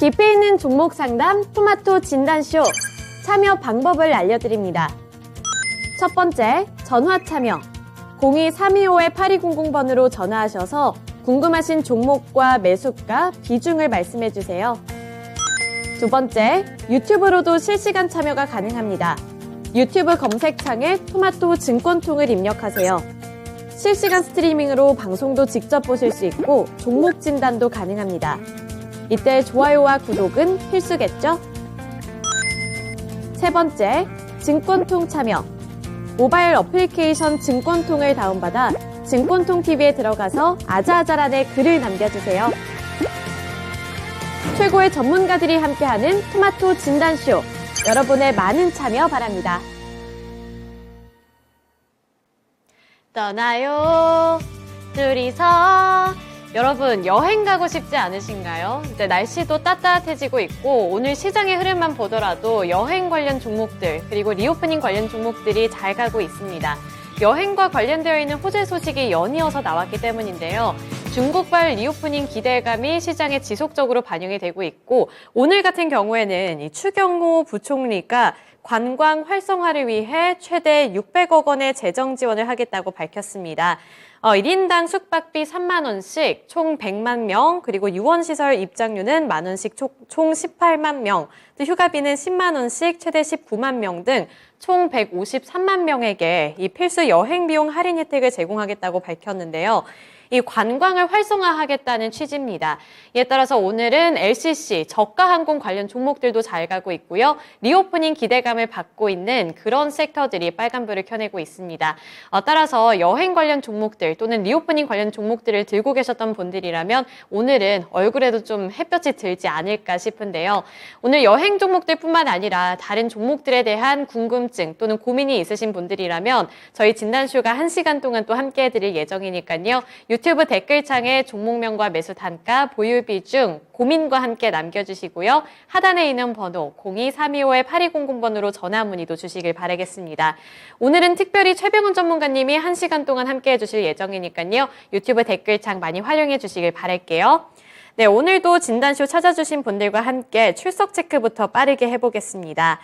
깊이 있는 종목 상담 토마토 진단쇼 참여 방법을 알려드립니다. 첫 번째, 전화 참여. 02-325-8200번으로 전화하셔서 궁금하신 종목과 매수가, 비중을 말씀해주세요. 두 번째, 유튜브로도 실시간 참여가 가능합니다. 유튜브 검색창에 토마토 증권통을 입력하세요. 실시간 스트리밍으로 방송도 직접 보실 수 있고 종목 진단도 가능합니다. 이때 좋아요와 구독은 필수겠죠? 세 번째, 증권통 참여. 모바일 어플리케이션 증권통을 다운받아 증권통 TV에 들어가서 아자아자란에 글을 남겨주세요. 최고의 전문가들이 함께하는 토마토 진단쇼. 여러분의 많은 참여 바랍니다. 떠나요, 둘이서. 여러분, 여행 가고 싶지 않으신가요? 이제 날씨도 따뜻해지고 있고 오늘 시장의 흐름만 보더라도 여행 관련 종목들 그리고 리오프닝 관련 종목들이 잘 가고 있습니다. 여행과 관련되어 있는 호재 소식이 연이어서 나왔기 때문인데요. 중국발 리오프닝 기대감이 시장에 지속적으로 반영이 되고 있고 오늘 같은 경우에는 이 추경호 부총리가 관광 활성화를 위해 최대 600억 원의 재정 지원을 하겠다고 밝혔습니다. 1인당 숙박비 3만 원씩 총 100만 명, 그리고 유원시설 입장료는 만 원씩 총 18만 명, 또 휴가비는 10만 원씩 최대 19만 명 등 총 153만 명에게 이 필수 여행 비용 할인 혜택을 제공하겠다고 밝혔는데요. 이 관광을 활성화하겠다는 취지입니다. 이에 따라서 오늘은 LCC, 저가항공 관련 종목들도 잘 가고 있고요. 리오프닝 기대감을 받고 있는 그런 섹터들이 빨간불을 켜내고 있습니다. 따라서 여행 관련 종목들 또는 리오프닝 관련 종목들을 들고 계셨던 분들이라면 오늘은 얼굴에도 좀 햇볕이 들지 않을까 싶은데요. 오늘 여행 종목들뿐만 아니라 다른 종목들에 대한 궁금증 또는 고민이 있으신 분들이라면 저희 진단쇼가 1시간 동안 또 함께 해드릴 예정이니까요. 유튜브 댓글창에 종목명과 매수 단가, 보유 비중, 고민과 함께 남겨주시고요. 하단에 있는 번호 02-325-8200번으로 전화 문의도 주시길 바라겠습니다. 오늘은 특별히 최병훈 전문가님이 1시간 동안 함께 해주실 예정이니까요. 유튜브 댓글창 많이 활용해 주시길 바랄게요. 네, 오늘도 진단쇼 찾아주신 분들과 함께 출석 체크부터 빠르게 해보겠습니다.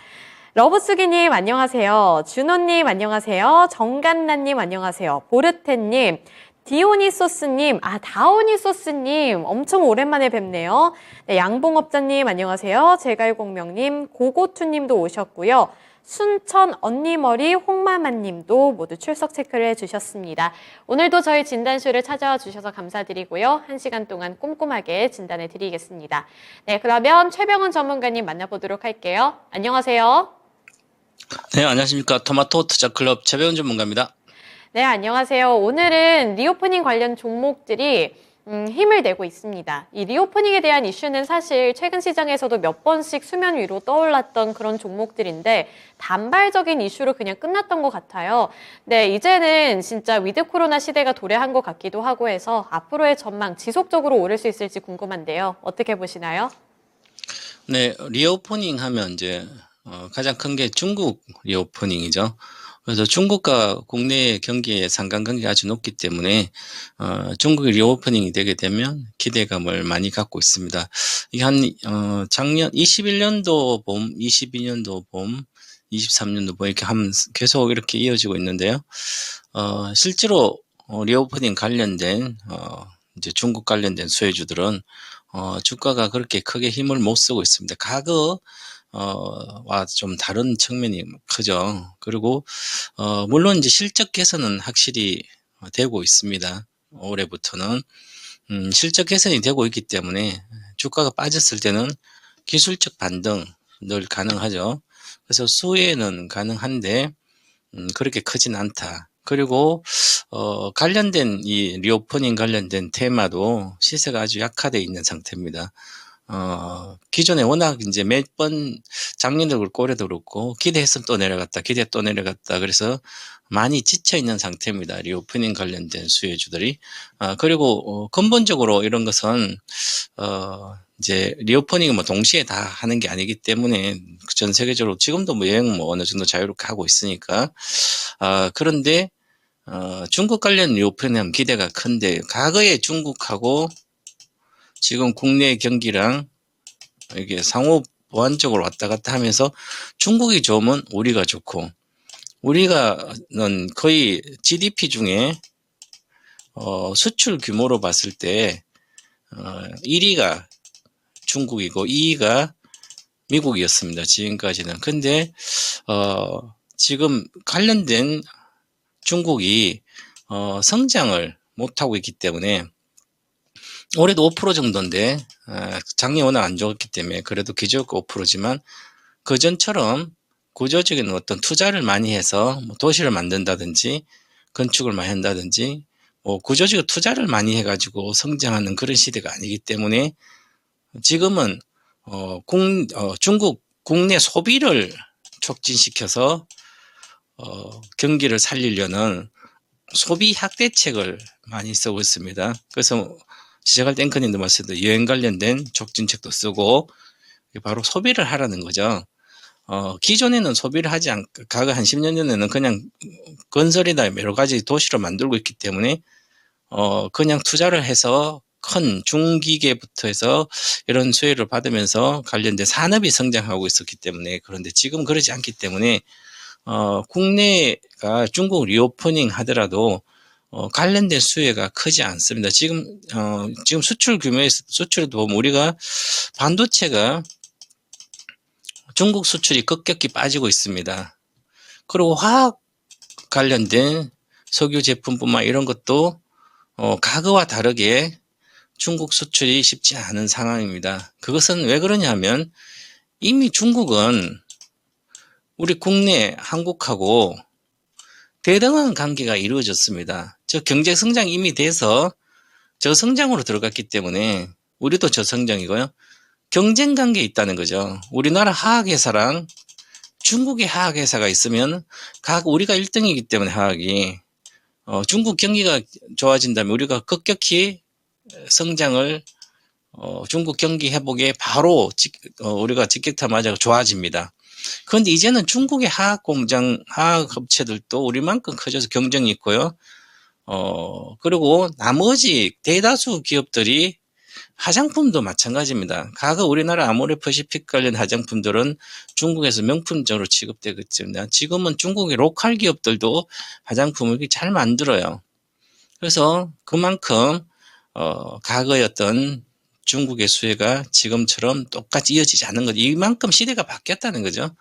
러브수기님 안녕하세요. 준호님 안녕하세요. 정간나님 안녕하세요. 보르테님, 디오니소스님, 다오니소스님 엄청 오랜만에 뵙네요. 네, 양봉업자님 안녕하세요. 제갈공명님, 고고투님도 오셨고요. 순천 언니머리 홍마마님도 모두 출석 체크를 해주셨습니다. 오늘도 저희 진단쇼를 찾아와 주셔서 감사드리고요. 1시간 동안 꼼꼼하게 진단해 드리겠습니다. 네, 그러면 최병훈 전문가님 만나보도록 할게요. 안녕하세요. 네, 안녕하십니까. 토마토 투자클럽 최병훈 전문가입니다. 네, 안녕하세요. 오늘은 리오프닝 관련 종목들이 힘을 내고 있습니다. 이 리오프닝에 대한 이슈는 사실 최근 시장에서도 몇 번씩 수면 위로 떠올랐던 그런 종목들인데 단발적인 이슈로 그냥 끝났던 것 같아요. 네, 이제는 진짜 위드 코로나 시대가 도래한 것 같기도 하고 해서 앞으로의 전망 지속적으로 오를 수 있을지 궁금한데요. 어떻게 보시나요? 네, 리오프닝 하면 이제 가장 큰 게 중국 리오프닝이죠. 그래서 중국과 국내 경기의 상관관계가 아주 높기 때문에 중국이 리오프닝이 되게 되면 기대감을 많이 갖고 있습니다. 이게 작년 21년도 봄, 22년도 봄, 23년도 봄 이렇게 계속 이렇게 이어지고 있는데요. 실제로 리오프닝 관련된 이제 중국 관련된 수혜주들은 주가가 그렇게 크게 힘을 못 쓰고 있습니다. 와 좀 다른 측면이 크죠. 그리고 물론 이제 실적 개선은 확실히 되고 있습니다. 올해부터는 실적 개선이 되고 있기 때문에 주가가 빠졌을 때는 기술적 반등 늘 가능하죠. 그래서 수혜는 가능한데 그렇게 크진 않다. 그리고 관련된 이 리오프닝 관련된 테마도 시세가 아주 약화되어 있는 상태입니다. 기존에 워낙 이제 몇 번 작년도 그렇고 올해도 그렇고 기대했으면 또 내려갔다, 기대 또 내려갔다. 그래서 많이 지쳐 있는 상태입니다. 리오프닝 관련된 수혜주들이. 그리고 근본적으로 이런 것은 이제 리오프닝은 뭐 동시에 다 하는 게 아니기 때문에 전 세계적으로 지금도 뭐 여행 뭐 어느 정도 자유롭게 하고 있으니까. 그런데 중국 관련 리오프닝은 기대가 큰데 과거에 중국하고 지금 국내 경기랑 이게 상호 보완적으로 왔다 갔다 하면서 중국이 좋으면 우리가 좋고, 우리가는 거의 GDP 중에 수출 규모로 봤을 때 1위가 중국이고 2위가 미국이었습니다. 지금까지는. 근데 지금 관련된 중국이 성장을 못하고 있기 때문에 올해도 5% 정도인데 작년이 워낙 안 좋았기 때문에 그래도 기저효과 5%지만 그전처럼 구조적인 어떤 투자를 많이 해서 뭐 도시를 만든다든지 건축을 많이 한다든지 뭐 구조적인 투자를 많이 해가지고 성장하는 그런 시대가 아니기 때문에 지금은 중국 국내 소비를 촉진시켜서 경기를 살리려는 소비 확대책을 많이 쓰고 있습니다. 그래서 시작할 때 앵커님도 말씀드린 여행 관련된 촉진책도 쓰고 바로 소비를 하라는 거죠. 기존에는 소비를 하지 않고 과거 한 10년 전에는 그냥 건설이나 여러 가지 도시를 만들고 있기 때문에 그냥 투자를 해서 큰 중기계부터 해서 이런 수혜를 받으면서 관련된 산업이 성장하고 있었기 때문에 그런데 지금 그러지 않기 때문에 국내가 중국 리오프닝 하더라도 관련된 수혜가 크지 않습니다. 지금 수출 규모에서 수출도 보면 우리가 반도체가 중국 수출이 급격히 빠지고 있습니다. 그리고 화학 관련된 석유 제품뿐만 이런 것도 과거와 다르게 중국 수출이 쉽지 않은 상황입니다. 그것은 왜 그러냐면 이미 중국은 우리 국내 한국하고 대등한 관계가 이루어졌습니다. 저 경제 성장이 이미 돼서 저성장으로 들어갔기 때문에 우리도 저성장이고요. 경쟁 관계에 있다는 거죠. 우리나라 화학회사랑 중국의 화학회사가 있으면 우리가 1등이기 때문에 화학이 중국 경기가 좋아진다면 우리가 급격히 성장을 중국 경기 회복에 바로 우리가 직격탄 맞아 좋아집니다. 그런데 이제는 중국의 화학 공장, 화학 업체들도 우리만큼 커져서 경쟁이 있고요. 그리고 나머지 대다수 기업들이 화장품도 마찬가지입니다. 과거 우리나라 아모레퍼시픽 관련 화장품들은 중국에서 명품적으로 취급되고 있습니다. 지금은 중국의 로컬 기업들도 화장품을 잘 만들어요. 그래서 그만큼 과거의 어떤 중국의 수혜가 지금처럼 똑같이 이어지지 않는 거죠. 이만큼 시대가 바뀌었다는 거죠.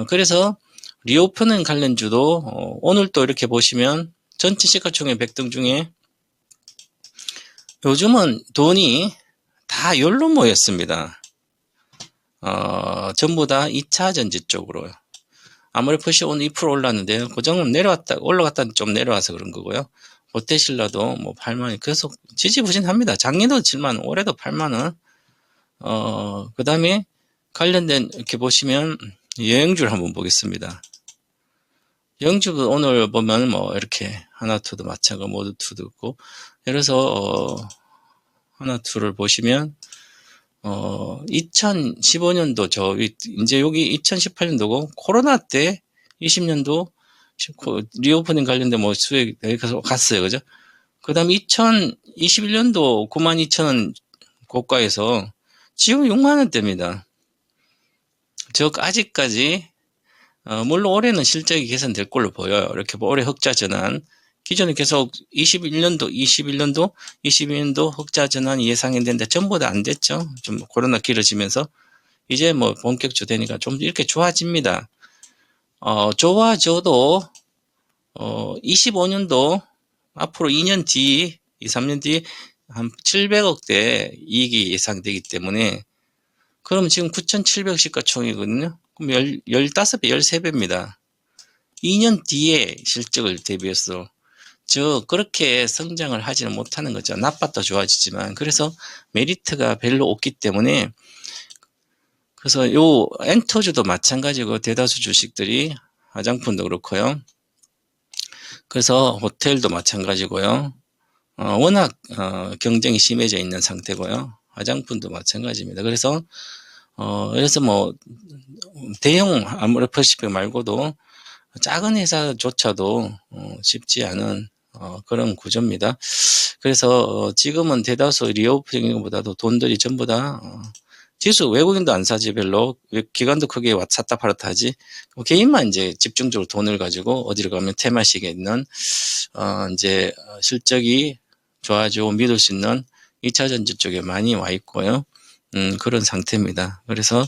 그래서 리오프닝 관련주도 오늘 또 이렇게 보시면 전체 시가총액 100등 중에 요즘은 돈이 다 여기로 모였습니다. 전부 다 2차 전지 쪽으로요. 아모레퍼시 오늘 2% 올랐는데요. 고정은 올라갔다 좀 내려와서 그런 거고요. 롯데신라도 뭐 8만원 계속 지지부진합니다. 작년도 7만원, 올해도 8만원. 그 다음에 관련된 이렇게 보시면 여행주를 한번 보겠습니다. 여행주도 오늘 보면 뭐 이렇게 하나투도 마찬가지고 모두투도 있고, 예를 들어서 하나투를 보시면 2015년도 이제 여기 2018년도고 코로나 때 20년도 리오프닝 관련된 뭐 수익 여기서 갔어요. 그죠? 그 다음에 2021년도 92,000원 고가에서 지금 6만원대입니다. 즉, 아직까지, 물론 올해는 실적이 개선될 걸로 보여요. 이렇게 올해 흑자 전환. 기존에 계속 22년도 흑자 전환이 예상했는데 전부 다 안 됐죠. 좀 코로나 길어지면서. 이제 뭐 본격적으로 되니까 좀 이렇게 좋아집니다. 좋아져도 25년도 앞으로 2년 뒤, 2, 3년 뒤 한 700억대 이익이 예상되기 때문에 그럼 지금 9,700 시가총액이거든요. 그럼 15배, 13배입니다. 2년 뒤에 실적을 대비해서 그렇게 성장을 하지는 못하는 거죠. 나빴다 좋아지지만. 그래서 메리트가 별로 없기 때문에 그래서 요 엔터주도 마찬가지고 대다수 주식들이 화장품도 그렇고요. 그래서 호텔도 마찬가지고요. 워낙 경쟁이 심해져 있는 상태고요. 화장품도 마찬가지입니다. 그래서 뭐 대형 아모레퍼시픽 말고도 작은 회사조차도 쉽지 않은 그런 구조입니다. 그래서 지금은 대다수 리오프닝보다도 돈들이 전부 다 기술 외국인도 안 사지 별로. 기관도 크게 샀다 팔았다 하지. 개인만 이제 집중적으로 돈을 가지고 어디를 가면 테마식에 있는 이제 실적이 좋아지고 믿을 수 있는 2차 전지 쪽에 많이 와 있고요. 그런 상태입니다. 그래서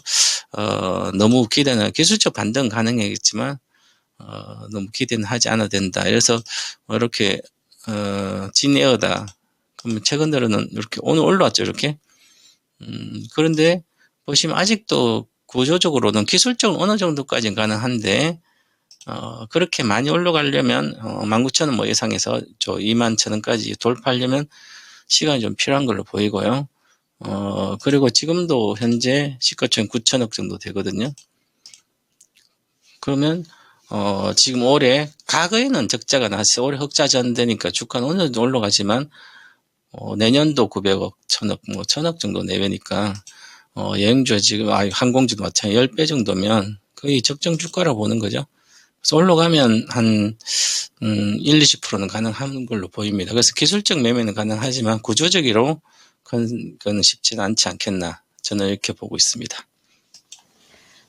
너무 기대는 기술적 반등 가능하겠지만 너무 기대는 하지 않아도 된다. 그래서 이렇게 진에어다. 그러면 최근 들어는 이렇게 오늘 올라왔죠, 이렇게. 그런데 보시면 아직도 구조적으로는 기술적으로 어느 정도까지는 가능한데 그렇게 많이 올라가려면 19,000원 뭐 예상해서 저 21,000원까지 돌파하려면 시간이 좀 필요한 걸로 보이고요. 그리고 지금도 현재 시가총액 9천억 정도 되거든요. 그러면 지금 올해 과거에는 적자가 났어요. 올해 흑자전 되니까 주가는 어느 정도 올라가지만 내년도 900억, 1000억, 뭐 1000억 정도 내외니까 여행주 지금 항공주도 마찬가지 10배 정도면 거의 적정 주가라고 보는 거죠. 그래서 올라가면 한 1, 20%는 가능한 걸로 보입니다. 그래서 기술적 매매는 가능하지만 구조적으로 그건 쉽지는 않지 않겠나 저는 이렇게 보고 있습니다.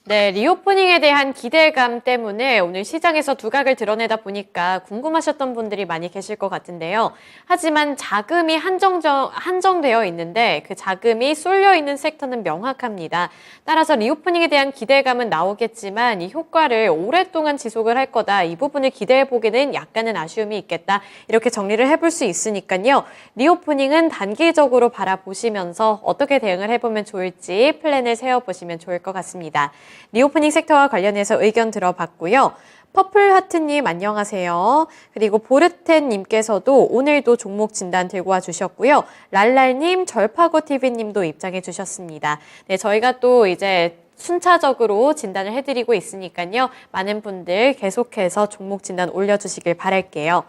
네, 리오프닝에 대한 기대감 때문에 오늘 시장에서 두각을 드러내다 보니까 궁금하셨던 분들이 많이 계실 것 같은데요. 하지만 자금이 한정되어 있는데 그 자금이 쏠려 있는 섹터는 명확합니다. 따라서 리오프닝에 대한 기대감은 나오겠지만 이 효과를 오랫동안 지속을 할 거다. 이 부분을 기대해 보기는 약간은 아쉬움이 있겠다. 이렇게 정리를 해볼 수 있으니까요. 리오프닝은 단기적으로 바라보시면서 어떻게 대응을 해보면 좋을지 플랜을 세워보시면 좋을 것 같습니다. 리오프닝 섹터와 관련해서 의견 들어봤고요. 퍼플하트님 안녕하세요. 그리고 보르텐님께서도 오늘도 종목 진단 들고 와주셨고요. 랄랄님, 절파고TV님도 입장해 주셨습니다. 네, 저희가 또 이제 순차적으로 진단을 해드리고 있으니까요. 많은 분들 계속해서 종목 진단 올려주시길 바랄게요.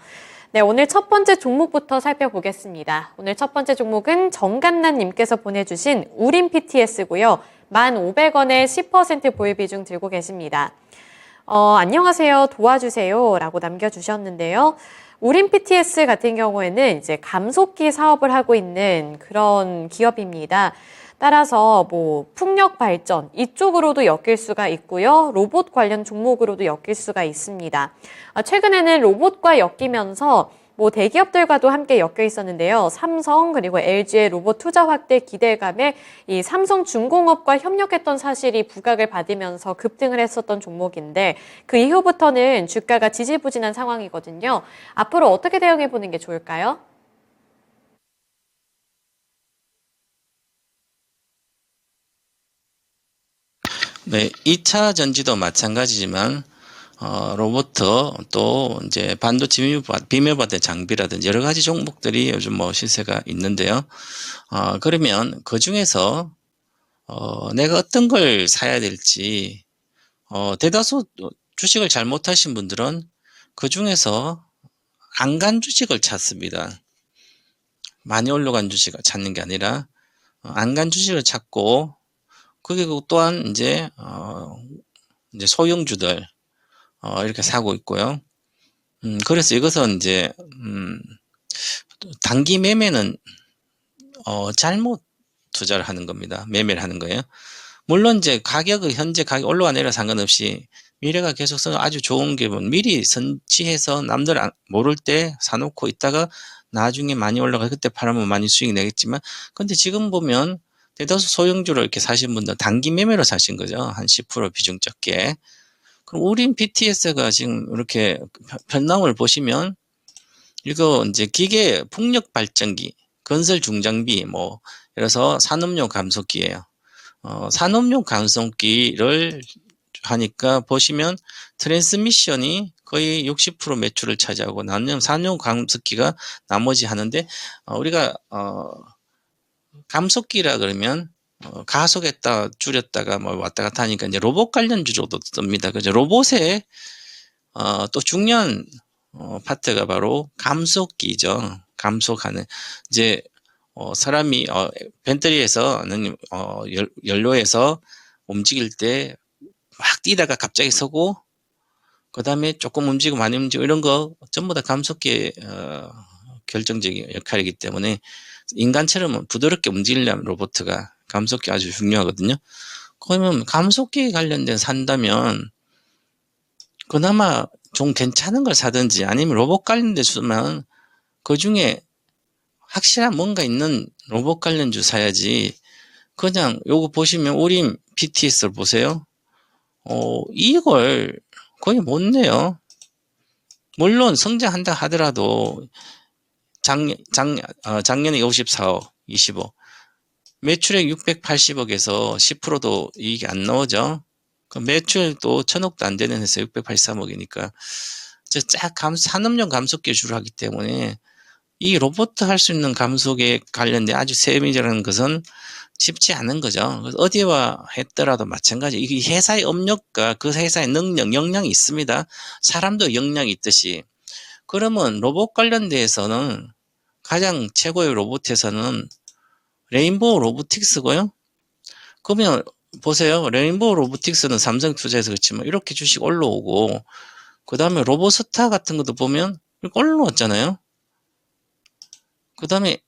네, 오늘 첫 번째 종목부터 살펴보겠습니다. 오늘 첫 번째 종목은 정간난님께서 보내주신 우림 PTS고요. 1,500원에 10% 보유 비중 들고 계십니다. 안녕하세요. 도와주세요. 라고 남겨주셨는데요. 우림 PTS 같은 경우에는 이제 감속기 사업을 하고 있는 그런 기업입니다. 따라서 뭐 풍력 발전 이쪽으로도 엮일 수가 있고요. 로봇 관련 종목으로도 엮일 수가 있습니다. 최근에는 로봇과 엮이면서 뭐 대기업들과도 함께 엮여 있었는데요. 삼성 그리고 LG의 로봇 투자 확대 기대감에 이 삼성중공업과 협력했던 사실이 부각을 받으면서 급등을 했었던 종목인데 그 이후부터는 주가가 지지부진한 상황이거든요. 앞으로 어떻게 대응해 보는 게 좋을까요? 네, 2차 전지도 마찬가지지만 로봇 또 이제 반도체 비밀보안 장비라든지 여러 가지 종목들이 요즘 뭐 시세가 있는데요. 그러면 그 중에서 내가 어떤 걸 사야 될지 대다수 주식을 잘못하신 분들은 그 중에서 안 간 주식을 찾습니다. 많이 올라간 주식을 찾는 게 아니라 안 간 주식을 찾고 그게 또한 이제 소형주들 이렇게 사고 있고요. 그래서 이것은 이제 단기 매매는 잘못 투자를 하는 겁니다. 매매를 하는 거예요. 물론 이제 현재 가격 올라가 내려 상관없이 미래가 계속 아주 좋은 게 미리 선취해서 남들 모를 때 사놓고 있다가 나중에 많이 올라가 그때 팔으면 많이 수익 내겠지만 근데 지금 보면 대다수 소형주를 이렇게 사신 분들 단기 매매로 사신 거죠. 한 10% 비중 적게. 그럼 우린 BTS가 지금 이렇게 편남을 보시면 이거 이제 기계 풍력 발전기, 건설 중장비 뭐 그래서 산업용 감속기예요. 산업용 감속기를 하니까 보시면 트랜스미션이 거의 60% 매출을 차지하고 산업 감속기가 나머지 하는데 우리가 감속기라 그러면 가속했다 줄였다가 뭐 왔다 갔다 하니까 이제 로봇 관련 주로도 씁니다. 그죠? 로봇에 또 중요한 파트가 바로 감속기죠. 감속하는 이제 사람이 배터리에서는 연료에서 움직일 때 막 뛰다가 갑자기 서고 그 다음에 조금 움직이고 많이 움직이고 이런 거 전부 다 감속기의 결정적인 역할이기 때문에 인간처럼 부드럽게 움직이려면 로봇가 감속기 아주 중요하거든요. 그러면 감속기에 관련된 산다면 그나마 좀 괜찮은 걸 사든지 아니면 로봇 관련된 주면 그 중에 확실한 뭔가 있는 로봇 관련주 사야지. 그냥 요거 보시면 오림 BTS를 보세요. 이걸 거의 못 내요. 물론 성장한다 하더라도 작년에 54억, 20억. 매출액 680억에서 10%도 이익이 안 나오죠. 매출도 1000억도 안 되는 회사 683억이니까. 산업용 감속기를 주로 하기 때문에 이 로봇 할 수 있는 감속에 관련된 아주 세밀한 것은 쉽지 않은 거죠. 그래서 어디와 했더라도 마찬가지. 이게 회사의 업력과 그 회사의 능력, 역량이 있습니다. 사람도 역량이 있듯이. 그러면 로봇 관련돼서는 가장 최고의 로봇에서는 레인보우 로보틱스고요. 그러면 보세요. 레인보우 로보틱스는 삼성투자에서 그렇지만 이렇게 주식 올라오고 그 다음에 로보스타 같은 것도 보면 이렇게 올라왔잖아요. 그 다음에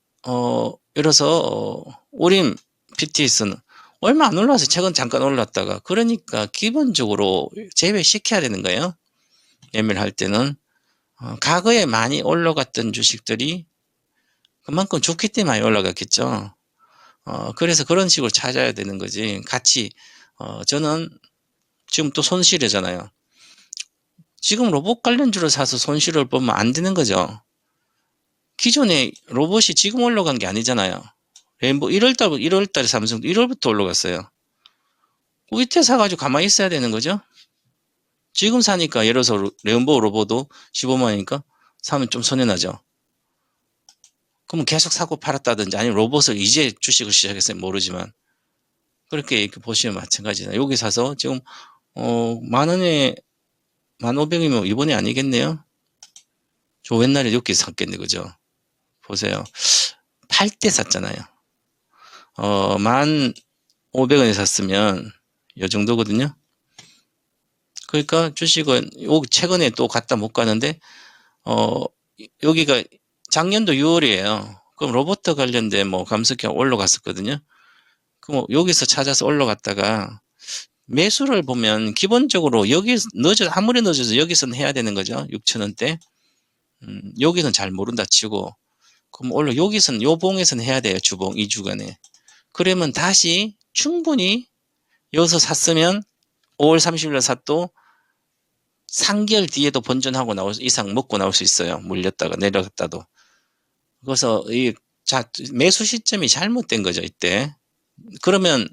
이래서 오림 PTS는 얼마 안 올라와서 최근 잠깐 올랐다가 그러니까 기본적으로 제외시켜야 되는 거예요. 매매를 할 때는 과거에 많이 올라갔던 주식들이 그만큼 좋기 때문에 많이 올라갔겠죠. 그래서 그런 식으로 찾아야 되는 거지. 같이 저는 지금 또 손실이잖아요. 지금 로봇 관련주를 사서 손실을 보면 안 되는 거죠. 기존에 로봇이 지금 올라간 게 아니잖아요. 레인보우 1월달에 삼성도 1월부터 올라갔어요. 그 밑에 사가지고 가만히 있어야 되는 거죠. 지금 사니까 예를 들어서 레인보우 로봇도 15만원이니까 사면 좀 손해나죠. 그러면 계속 사고 팔았다든지 아니면 로봇을 이제 주식을 시작했으면 모르지만 그렇게 이렇게 보시면 마찬가지다. 여기 사서 지금 10,000원에 1,500원이면 이번에 아니겠네요. 저 옛날에 이렇게 샀겠네, 그죠? 보세요. 팔 때 샀잖아요. 1,500원에 샀으면 이 정도거든요. 그러니까 주식은 최근에 또 갔다 못 가는데 여기가 작년도 6월이에요. 그럼 로봇 관련된 뭐 감속기가 올라갔었거든요. 그럼 여기서 찾아서 올라갔다가 매수를 보면 기본적으로 여기 아무리 늦어도 여기서는 해야 되는 거죠. 6,000원대. 여기는 잘 모른다 치고 그럼 여기서는 요 봉에서는 해야 돼요. 주봉 2주간에. 그러면 다시 충분히 여기서 샀으면 5월 30일 날 샀도 3개월 뒤에도 본전하고 이상 먹고 나올 수 있어요. 물렸다가 내려갔다도. 그래서 매수 시점이 잘못된 거죠. 이때. 그러면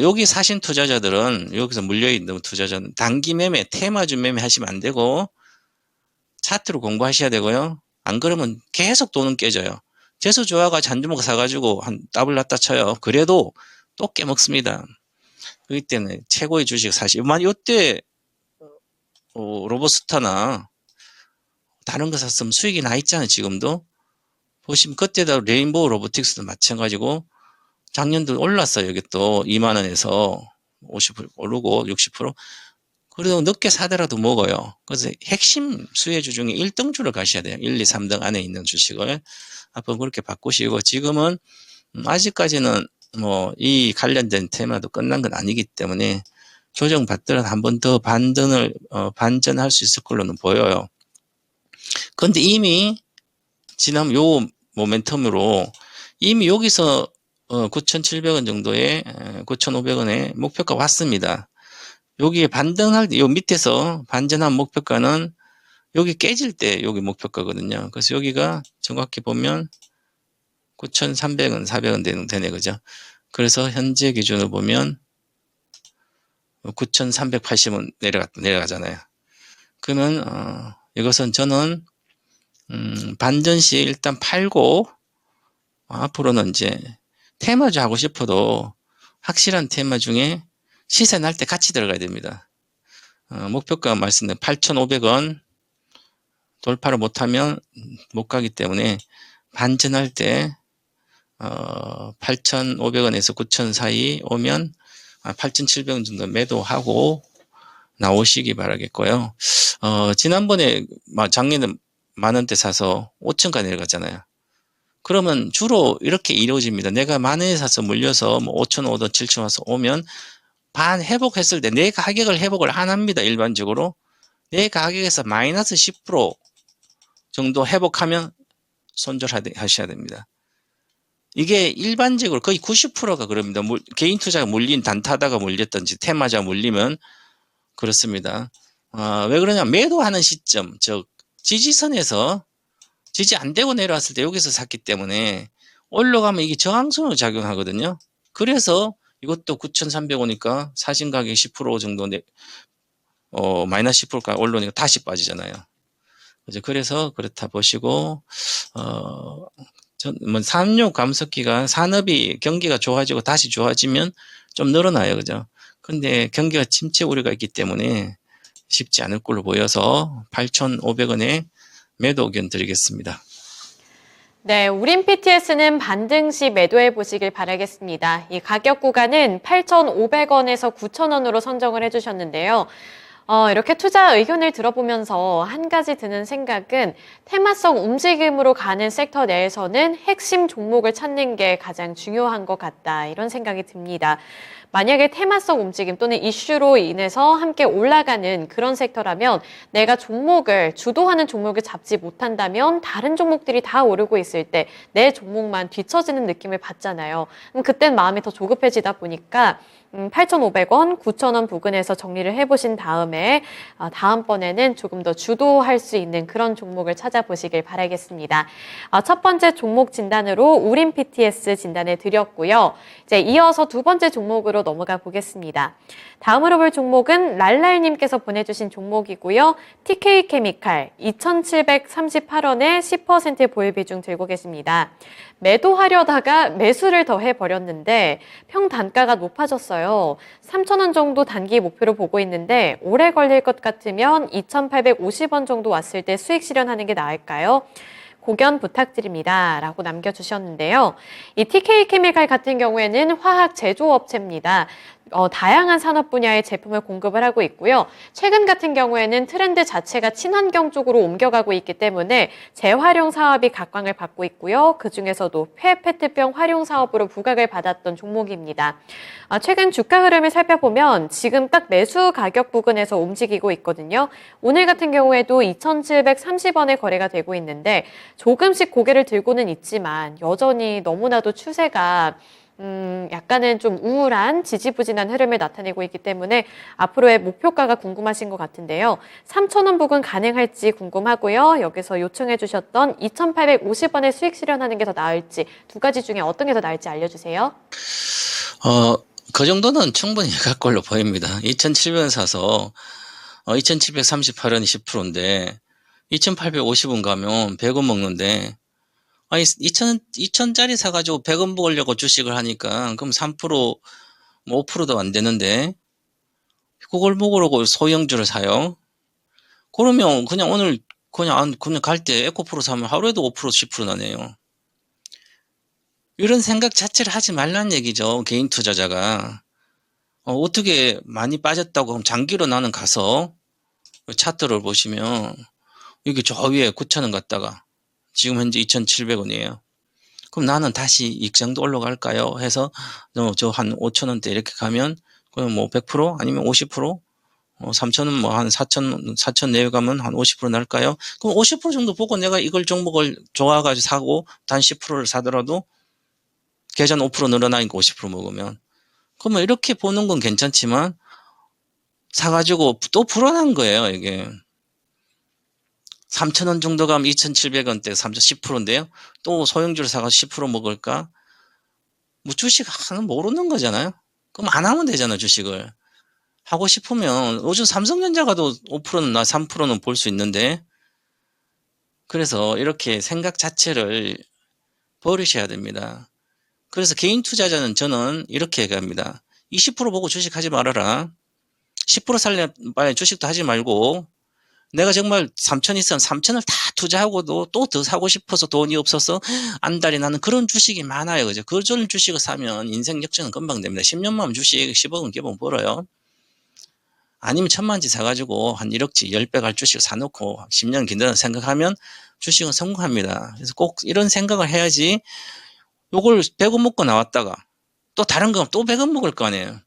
여기 사신 투자자들은 여기서 물려있는 투자자는 단기 매매, 테마주 매매 하시면 안 되고 차트로 공부하셔야 되고요. 안 그러면 계속 돈은 깨져요. 재수 조화가 잔주먹 사가지고 한 더블 났다 쳐요. 그래도 또 깨먹습니다. 그렇기 때문에 최고의 주식 사실 이때 로보스타나 다른 거 샀으면 수익이 나 있잖아요. 지금도 보시면 그때도 레인보우 로보틱스도 마찬가지고 작년도 올랐어요. 여기 또 2만원에서 50% 오르고 60%. 그래도 늦게 사더라도 먹어요. 그래서 핵심 수혜주 중에 1등주를 가셔야 돼요. 1, 2, 3등 안에 있는 주식을. 앞으로 그렇게 바꾸시고 지금은 아직까지는 뭐 이 관련된 테마도 끝난 건 아니기 때문에 조정 받더라도 한 번 더 반전할 수 있을 걸로는 보여요. 그런데 이미 지난 요 모멘텀으로 이미 여기서 9,700원 정도에 9,500원에 목표가 왔습니다. 여기에 반등할 때, 요 밑에서 반전한 목표가는 여기 깨질 때 여기 목표가거든요. 그래서 여기가 정확히 보면 9,300원, 400원 되네, 그죠? 그래서 현재 기준으로 보면 9,380원 내려가잖아요. 그러면, 이것은 저는, 반전 시에 일단 팔고, 앞으로는 이제 테마주 하고 싶어도 확실한 테마 중에 시세 날 때 같이 들어가야 됩니다. 목표가 말씀드린 8,500원 돌파를 못하면 못 가기 때문에 반전할 때 8,500원에서 9,000 사이 오면 8,700원 정도 매도하고 나오시기 바라겠고요. 지난번에 작년에 10,000원대 사서 5,000까지 내려갔잖아요. 그러면 주로 이렇게 이루어집니다. 내가 10,000원에 사서 물려서 뭐 5,000원 오든 7,000원 와서 오면 반 회복했을 때 내 가격을 회복을 안 합니다. 일반적으로. 내 가격에서 마이너스 10% 정도 회복하면 손절하셔야 됩니다. 이게 일반적으로 거의 90%가 그럽니다. 개인 투자가 물린, 단타다가 물렸든지 테마주가 물리면 그렇습니다. 왜 그러냐, 매도하는 시점, 즉 지지선에서 지지 안 되고 내려왔을 때 여기서 샀기 때문에 올라가면 이게 저항선으로 작용하거든요. 그래서 이것도 9,300원이니까 사신 가격이 10% 정도 마이너스 10%까지 올라오니까 다시 빠지잖아요. 그래서 그렇다 보시고 산업 감속기가 산업이 경기가 좋아지고 다시 좋아지면 좀 늘어나요, 그죠? 근데 경기가 침체 우려가 있기 때문에 쉽지 않을 걸로 보여서 8,500원에 매도 의견 드리겠습니다. 네, 우린 PTS는 반등 시 매도해 보시길 바라겠습니다. 이 가격 구간은 8,500원에서 9,000원으로 선정을 해주셨는데요. 이렇게 투자 의견을 들어보면서 한 가지 드는 생각은 테마성 움직임으로 가는 섹터 내에서는 핵심 종목을 찾는 게 가장 중요한 것 같다. 이런 생각이 듭니다. 만약에 테마성 움직임 또는 이슈로 인해서 함께 올라가는 그런 섹터라면 내가 종목을 주도하는 종목을 잡지 못한다면 다른 종목들이 다 오르고 있을 때 내 종목만 뒤처지는 느낌을 받잖아요. 그럼 그땐 마음이 더 조급해지다 보니까 8,500원, 9,000원 부근에서 정리를 해보신 다음에 다음번에는 조금 더 주도할 수 있는 그런 종목을 찾아보시길 바라겠습니다. 첫 번째 종목 진단으로 우린 PTS 진단해 드렸고요. 이제 이어서 두 번째 종목으로 넘어가 보겠습니다. 다음으로 볼 종목은 랄랄님께서 보내주신 종목이고요. TK케미칼 2,738원에 10% 보유 비중 들고 계십니다. 매도하려다가 매수를 더 해버렸는데 평 단가가 높아졌어요. 3,000원 정도 단기 목표로 보고 있는데 오래 걸릴 것 같으면 2,850원 정도 왔을 때 수익 실현하는 게 나을까요? 고견 부탁드립니다. 라고 남겨주셨는데요. 이 TK케미칼 같은 경우에는 화학 제조업체입니다. 다양한 산업 분야의 제품을 공급을 하고 있고요. 최근 같은 경우에는 트렌드 자체가 친환경 쪽으로 옮겨가고 있기 때문에 재활용 사업이 각광을 받고 있고요. 그중에서도 폐페트병 활용 사업으로 부각을 받았던 종목입니다. 최근 주가 흐름을 살펴보면 지금 딱 매수 가격 부근에서 움직이고 있거든요. 오늘 같은 경우에도 2,730원에 거래가 되고 있는데 조금씩 고개를 들고는 있지만 여전히 너무나도 추세가 약간은 좀 우울한 지지부진한 흐름을 나타내고 있기 때문에 앞으로의 목표가가 궁금하신 것 같은데요. 3,000원 부근 가능할지 궁금하고요. 여기서 요청해 주셨던 2,850원의 수익 실현하는 게 더 나을지 두 가지 중에 어떤 게 더 나을지 알려주세요. 그 정도는 충분히 갈 걸로 보입니다. 2,700원 사서 2,738원이 10%인데 2,850원 가면 100원 먹는데 아니 2,000짜리 사가지고 100원 먹으려고 주식을 하니까 그럼 3% 뭐 5%도 안 되는데 그걸 먹으려고 소형주를 사요. 그러면 그냥 오늘 그냥 갈 때 에코프로 사면 하루에도 5% 10% 나네요. 이런 생각 자체를 하지 말라는 얘기죠. 개인 투자자가. 어떻게 많이 빠졌다고 그럼 장기로 나는 가서 차트를 보시면 여기 저 위에 9,000원 갔다가 지금 현재 2,700원이에요. 그럼 나는 다시 이 정도 올라갈까요? 해서 저 한 5,000원대 이렇게 가면 그럼 뭐 100% 아니면 50%? 3,000원 뭐 한 4,000 내외 가면 한 50% 날까요? 그럼 50% 정도 보고 내가 이걸 종목을 좋아가지고 사고 단 10%를 사더라도 계좌는 5% 늘어나니까 50% 먹으면 그러면 이렇게 보는 건 괜찮지만 사가지고 또 불안한 거예요, 이게. 3,000원 정도 가면 2,700원대 10%인데요. 또 소형주를 사가지고 10% 먹을까? 뭐 주식 하는 모르는 거잖아요. 그럼 안 하면 되잖아요, 주식을. 하고 싶으면 요즘 삼성전자가도 5%나 3%는 볼 수 있는데 그래서 이렇게 생각 자체를 버리셔야 됩니다. 그래서 개인 투자자는 저는 이렇게 얘기합니다. 20% 보고 주식하지 말아라. 10% 살래 바에 주식도 하지 말고 내가 정말 3,000 있으면 3,000을 다 투자하고도 또 더 사고 싶어서 돈이 없어서 안달이 나는 그런 주식이 많아요. 그죠? 그런 주식을 사면 인생 역전은 금방 됩니다. 10년만 하면 주식 10억은 기본 벌어요. 아니면 천만지 사가지고 한 1억치 10배 갈 주식 사놓고 10년 긴다는 생각하면 주식은 성공합니다. 그래서 꼭 이런 생각을 해야지. 요걸 100원 먹고 나왔다가 또 다른 거 또 100원 먹을 거 아니에요.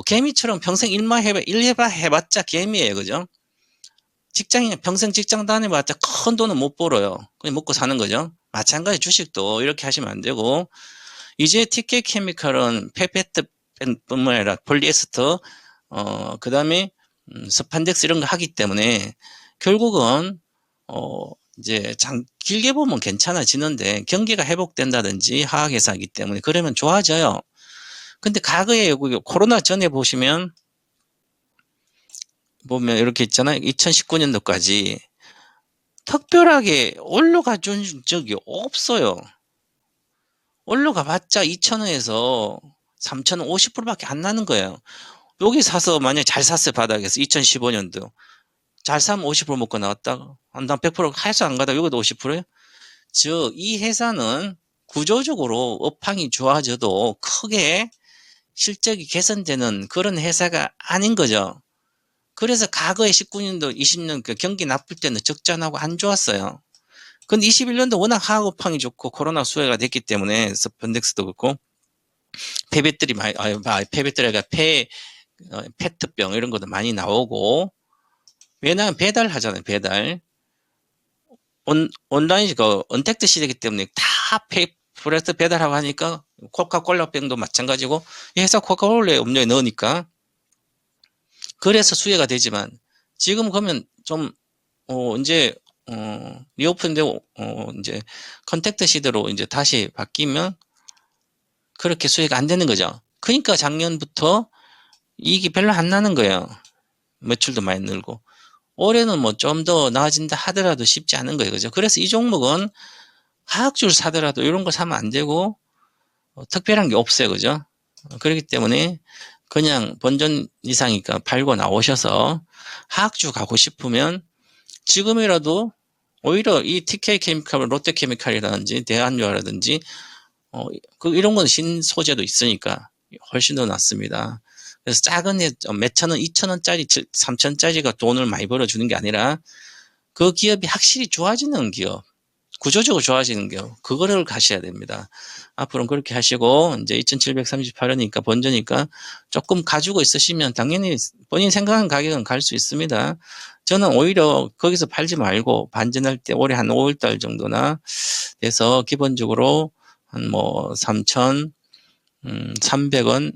개미처럼 평생 일만 해봤자 개미예요. 그죠? 직장인 평생 직장 다녀봤자 큰 돈은 못 벌어요. 그냥 먹고 사는 거죠. 마찬가지 주식도 이렇게 하시면 안 되고, 이제 TK 케미칼은 페페트뿐만 아니라 폴리에스터, 그 다음에 스판덱스 이런 거 하기 때문에 결국은 이제 길게 보면 괜찮아지는데 경기가 회복된다든지 화학회사이기 때문에 그러면 좋아져요. 근데 과거에 여기 코로나 전에 보면 이렇게 있잖아요. 2019년도까지 특별하게 올라가 준 적이 없어요. 올라가 봤자 2,000원에서 3,000원 50%밖에 안 나는 거예요. 여기 사서 만약에 잘 샀어요. 바닥에서 2015년도 잘 사면 50% 먹고 나왔다가 난 100% 해서 안 가다 여기도 50%예요. 즉 이 회사는 구조적으로 업황이 좋아져도 크게 실적이 개선되는 그런 회사가 아닌 거죠. 그래서 과거에 19년도 20년 그 경기 나쁠 때는 적자나고 안 좋았어요. 근데 21년도 워낙 화학 업황이 좋고 코로나 수혜가 됐기 때문에 스펀덱스도 그렇고 폐배터리 많이 폐배터리가 페트병 이런 것도 많이 나오고, 왜냐하면 배달하잖아요. 배달 온라인 그 언택트 시대이기 때문에 다 프레스 배달하고 하니까 코카콜라 병도 마찬가지고 이 회사 코카콜라에 음료에 넣으니까 그래서 수혜가 되지만 지금 그러면 좀 이제 리오픈되고 이제 컨택트 시대로 이제 다시 바뀌면 그렇게 수혜가 안 되는 거죠. 그러니까 작년부터 이익이 별로 안 나는 거예요. 매출도 많이 늘고. 올해는 뭐 좀 더 나아진다 하더라도 쉽지 않은 거예요. 그죠? 그래서 이 종목은 화학주를 사더라도 이런 거 사면 안 되고, 특별한 게 없어요. 그죠? 그렇기 때문에 그냥 본전 이상이니까 팔고 나오셔서 화학주 가고 싶으면 지금이라도 오히려 이 TK 케미칼, 롯데 케미칼이라든지 대한유화라든지 이런 건 신소재도 있으니까 훨씬 더 낫습니다. 그래서 작은 몇천 원, 2,000원짜리, 3,000원짜리가 돈을 많이 벌어주는 게 아니라 그 기업이 확실히 좋아지는 기업, 구조적으로 좋아지는 기업, 그거를 가셔야 됩니다. 앞으로는 그렇게 하시고, 이제 2,738원이니까 본전이니까 조금 가지고 있으시면 당연히 본인 생각한 가격은 갈 수 있습니다. 저는 오히려 거기서 팔지 말고 반전할 때 올해 한 5월달 정도나 돼서 기본적으로 한 뭐 3,300원,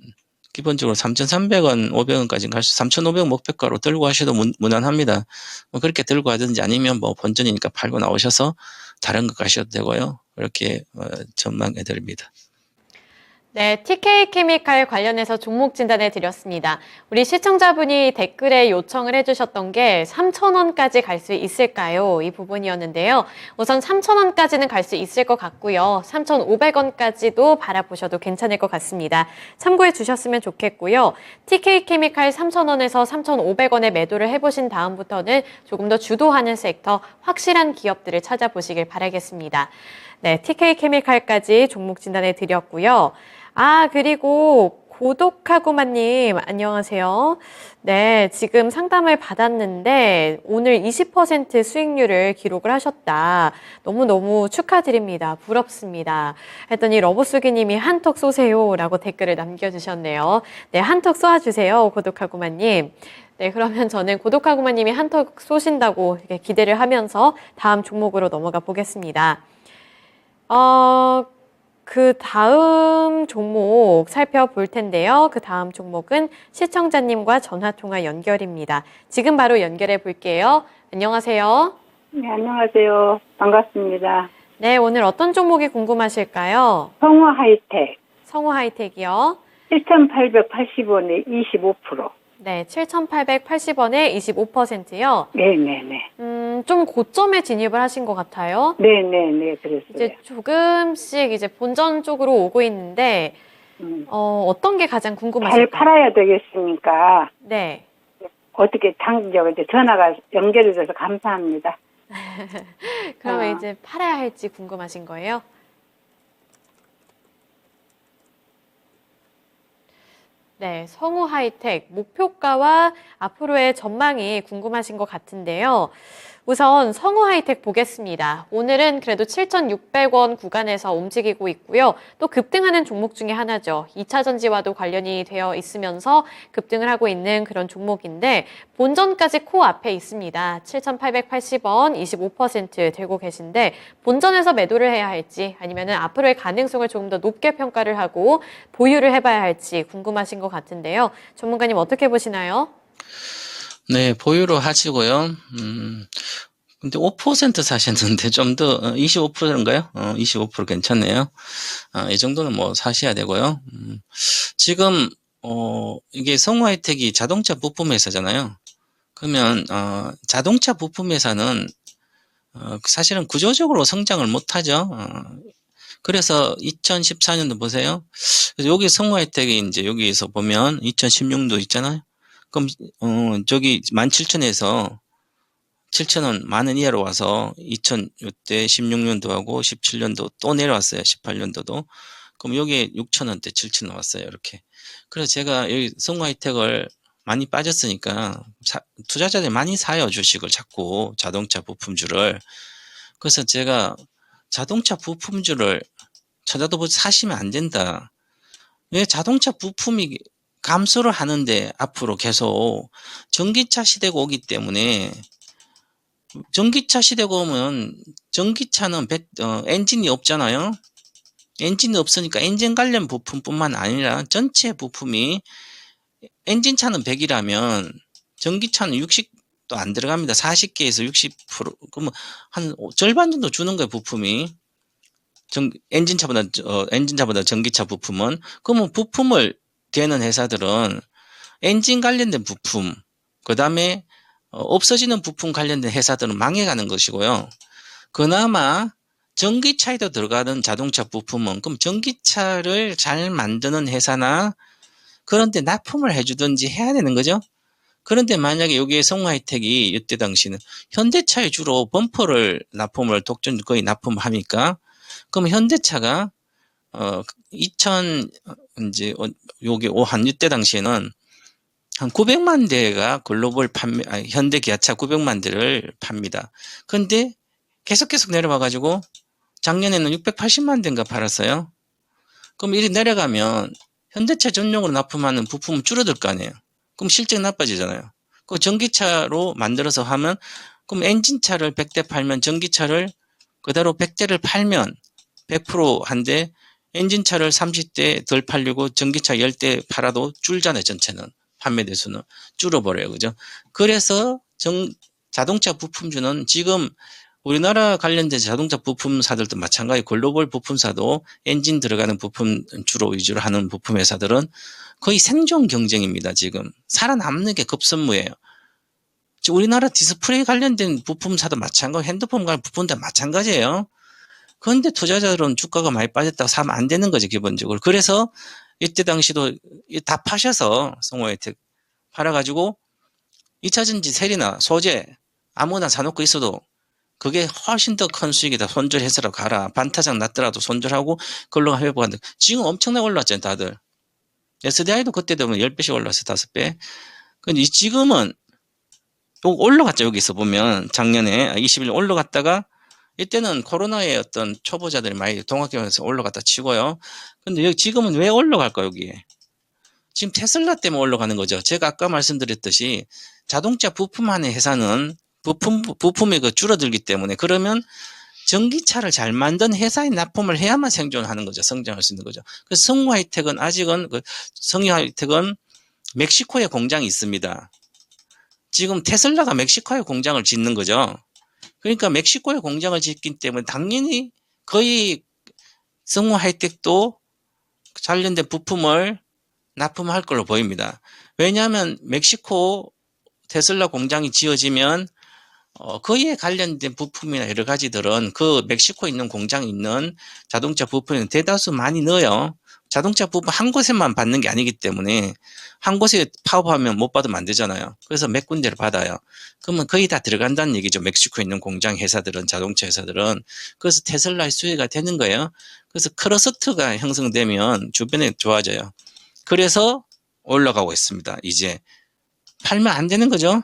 기본적으로 3,300원, 500원까지 갈 수, 3,500원 목표가로 들고 하셔도 무난합니다. 뭐 그렇게 들고 하든지 아니면 뭐 본전이니까 팔고 나오셔서 다른 거 가셔도 되고요. 그렇게 전망해 드립니다. 네, TK 케미칼 관련해서 종목 진단해 드렸습니다. 우리 시청자분이 댓글에 요청을 해주셨던 게 3,000원까지 갈 수 있을까요? 이 부분이었는데요. 우선 3,000원까지는 갈 수 있을 것 같고요. 3,500원까지도 바라보셔도 괜찮을 것 같습니다. 참고해 주셨으면 좋겠고요. TK 케미칼 3,000원에서 3,500원에 매도를 해보신 다음부터는 조금 더 주도하는 섹터, 확실한 기업들을 찾아보시길 바라겠습니다. 네, TK 케미칼까지 종목 진단해 드렸고요. 그리고 고독하구마님, 안녕하세요. 네, 지금 상담을 받았는데 오늘 20% 수익률을 기록을 하셨다. 너무너무 축하드립니다. 부럽습니다. 했더니 러브수기님이 한턱 쏘세요 라고 댓글을 남겨주셨네요. 네, 한턱 쏘아주세요, 고독하구마님. 네, 그러면 저는 고독하구마님이 한턱 쏘신다고 이렇게 기대를 하면서 다음 종목으로 넘어가 보겠습니다. 그 다음 종목 살펴볼 텐데요. 그 다음 종목은 시청자님과 전화통화 연결입니다. 지금 바로 연결해 볼게요. 안녕하세요. 네, 안녕하세요. 반갑습니다. 네, 오늘 어떤 종목이 궁금하실까요? 성우 하이텍. 성우 하이텍이요. 7,880원에 25%. 네, 7,880원에 25%요. 네네네. 좀 고점에 진입을 하신 것 같아요. 네네네, 그랬어요. 이제 조금씩 이제 본전 쪽으로 오고 있는데, 어떤 게 가장 궁금하실까요? 잘 팔아야 되겠으니까, 네. 어떻게 이제 전화가 연결이 돼서 감사합니다. 그러면 이제 팔아야 할지 궁금하신 거예요? 네, 성우 하이텍 목표가와 앞으로의 전망이 궁금하신 것 같은데요. 우선 성우 하이텍 보겠습니다. 오늘은 그래도 7,600원 구간에서 움직이고 있고요. 또 급등하는 종목 중에 하나죠. 2차 전지와도 관련이 되어 있으면서 급등을 하고 있는 그런 종목인데 본전까지 코앞에 있습니다. 7,880원 25% 들고 계신데 본전에서 매도를 해야 할지 아니면 앞으로의 가능성을 조금 더 높게 평가를 하고 보유를 해봐야 할지 궁금하신 것 같은데요. 전문가님 어떻게 보시나요? 네, 보유로 하시고요. 근데 5% 사셨는데 좀 더, 25%인가요? 25% 괜찮네요. 이 정도는 뭐 사셔야 되고요. 지금, 이게 성우 하이텍이 자동차 부품 회사잖아요. 그러면, 자동차 부품 회사는, 사실은 구조적으로 성장을 못 하죠. 그래서 2014년도 보세요. 그래서 여기 성우 하이텍이 이제 여기에서 보면 2016도 있잖아요. 그럼, 저기 17,000에서 7,000원 만원 이하로 와서 2000때 16년도하고 17년도 또 내려왔어요. 18년도도. 그럼 여기에 6,000원대 7,000원 왔어요. 이렇게. 그래서 제가 여기 성우 하이텍을 많이 빠졌으니까 투자자들이 많이 사요. 주식을 자꾸 자동차 부품주를. 그래서 제가 자동차 부품주를 찾아도 보지 사시면 안 된다. 왜 자동차 부품이 감소를 하는데 앞으로 계속 전기차 시대가 오기 때문에 전기차 시대가 오면 전기차는 엔진이 없잖아요. 엔진이 없으니까 엔진 관련 부품뿐만 아니라 전체 부품이 엔진차는 100이라면 전기차는 60도 안 들어갑니다. 40개에서 60% 그러면 한 절반 정도 주는 거예요. 부품이. 엔진차보다 전기차 부품은. 그러면 부품을 되는 회사들은 엔진 관련된 부품, 그 다음에 없어지는 부품 관련된 회사들은 망해가는 것이고요. 그나마 전기차에도 들어가는 자동차 부품은 그럼 전기차를 잘 만드는 회사나 그런데 납품을 해주든지 해야 되는 거죠. 그런데 만약에 여기에 성우 하이텍이 이때 당시는 현대차에 주로 범퍼를 납품을 독점 거의 납품합니까? 그럼 현대차가 2000 이제 요게 한 이때 당시에는 한 900만 대가 글로벌 현대 기아차 900만 대를 팝니다. 그런데 계속 내려와 가지고 작년에는 680만 대인가 팔았어요. 그럼 이리 내려가면 현대차 전용으로 납품하는 부품은 줄어들 거 아니에요. 그럼 실적 나빠지잖아요. 그 전기차로 만들어서 하면 그럼 엔진차를 100대 팔면 전기차를 그대로 100대를 팔면 100% 한데 엔진차를 30대 덜 팔리고 전기차 10대 팔아도 줄잖아요. 전체는. 판매 대수는 줄어버려요. 그죠? 그래서 자동차 부품주는 지금 우리나라 관련된 자동차 부품사들도 마찬가지 글로벌 부품사도 엔진 들어가는 부품 주로 위주로 하는 부품 회사들은 거의 생존 경쟁입니다. 지금 살아남는 게 급선무예요. 우리나라 디스플레이 관련된 부품사도 마찬가지, 핸드폰 관련 부품도 마찬가지예요. 그런데 투자자들은 주가가 많이 빠졌다고 사면 안 되는 거죠. 기본적으로. 그래서 이때 당시도 다 파셔서 성우 하이텍 팔아가지고 2차전지 셀이나 소재 아무나 사놓고 있어도 그게 훨씬 더 큰 수익이다. 손절해서라도 가라. 반타작 났더라도 손절하고 그걸로 회복한다. 지금 엄청나게 올랐잖아요. 다들. SDI도 그때 되면 10배씩 올랐어요. 5배. 근데 지금은 올라갔죠. 여기서 보면 작년에 21년 올라갔다가 이때는 코로나의 어떤 초보자들이 많이 동학개발에서 올라갔다 치고요. 근데 여기 지금은 왜 올라갈까 여기에? 지금 테슬라 때문에 올라가는 거죠. 제가 아까 말씀드렸듯이 자동차 부품하는 회사는 부품이 줄어들기 때문에 그러면 전기차를 잘 만든 회사에 납품을 해야만 생존하는 거죠. 성장할 수 있는 거죠. 그래서 성우 하이텍은 아직은 성우 하이텍은 멕시코에 공장이 있습니다. 지금 테슬라가 멕시코에 공장을 짓는 거죠. 그러니까 멕시코에 공장을 짓기 때문에 당연히 거의 성우 하이텍도 관련된 부품을 납품할 걸로 보입니다. 왜냐하면 멕시코 테슬라 공장이 지어지면 그에 관련된 부품이나 여러 가지들은 그 멕시코에 있는 공장에 있는 자동차 부품에는 대다수 많이 넣어요. 자동차 부품 한 곳에만 받는 게 아니기 때문에 한 곳에 파업하면 못 받으면 안 되잖아요. 그래서 몇 군데를 받아요. 그러면 거의 다 들어간다는 얘기죠. 멕시코에 있는 공장 회사들은, 자동차 회사들은. 그래서 테슬라의 수혜가 되는 거예요. 그래서 크러스트가 형성되면 주변에 좋아져요. 그래서 올라가고 있습니다. 이제 팔면 안 되는 거죠.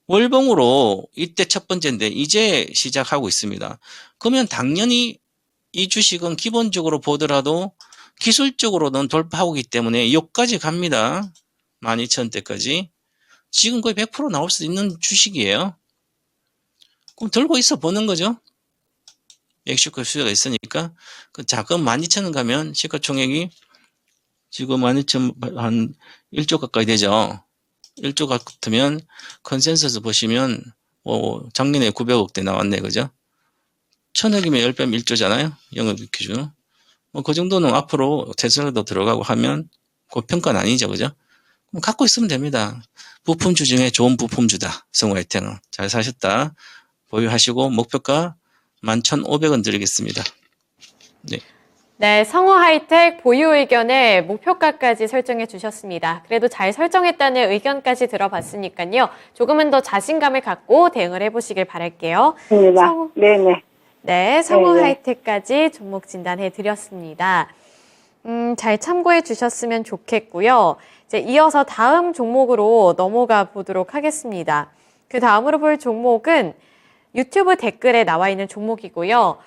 월봉으로 이때 첫 번째인데 이제 시작하고 있습니다. 그러면 당연히 이 주식은 기본적으로 보더라도 기술적으로는 돌파하고 있기 때문에 여기까지 갑니다. 12,000대까지. 지금 거의 100% 나올 수 있는 주식이에요. 그럼 들고 있어 보는 거죠. 액슈가 수요가 있으니까. 자, 그럼 12,000원 가면 시가총액이 지금 12,000, 한 1조 가까이 되죠. 1조 같으면 컨센서스 보시면 작년에 900억대 나왔네, 그죠? 1,000억이면 10배면 1조잖아요. 영업 기준. 그 정도는 앞으로 테슬라도 들어가고 하면 고평가는 아니죠, 그죠? 그럼 갖고 있으면 됩니다. 부품주 중에 좋은 부품주다. 성우하이텍은. 잘 사셨다. 보유하시고 목표가 11,500원 드리겠습니다. 네. 네, 성우하이텍 보유 의견에 목표가까지 설정해 주셨습니다. 그래도 잘 설정했다는 의견까지 들어봤으니까요. 조금은 더 자신감을 갖고 대응을 해보시길 바랄게요. 네네. 네, 성우하이텍까지 종목 진단해 드렸습니다. 잘 참고해 주셨으면 좋겠고요. 이제 이어서 다음 종목으로 넘어가 보도록 하겠습니다. 그 다음으로 볼 종목은 유튜브 댓글에 나와 있는 종목이고요.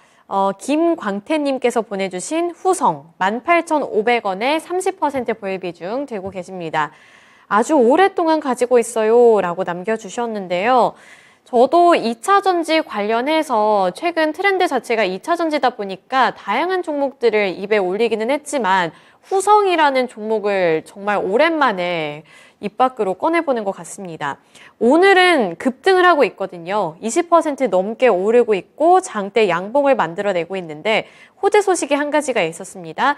김광태님께서 보내주신 후성 18,500원에 30% 보유 비중 들고 계십니다. 아주 오랫동안 가지고 있어요 라고 남겨주셨는데요. 저도 2차전지 관련해서 최근 트렌드 자체가 2차전지다 보니까 다양한 종목들을 입에 올리기는 했지만 후성이라는 종목을 정말 오랜만에 입 밖으로 꺼내보는 것 같습니다. 오늘은 급등을 하고 있거든요. 20% 넘게 오르고 있고 장대 양봉을 만들어내고 있는데 호재 소식이 한 가지가 있었습니다.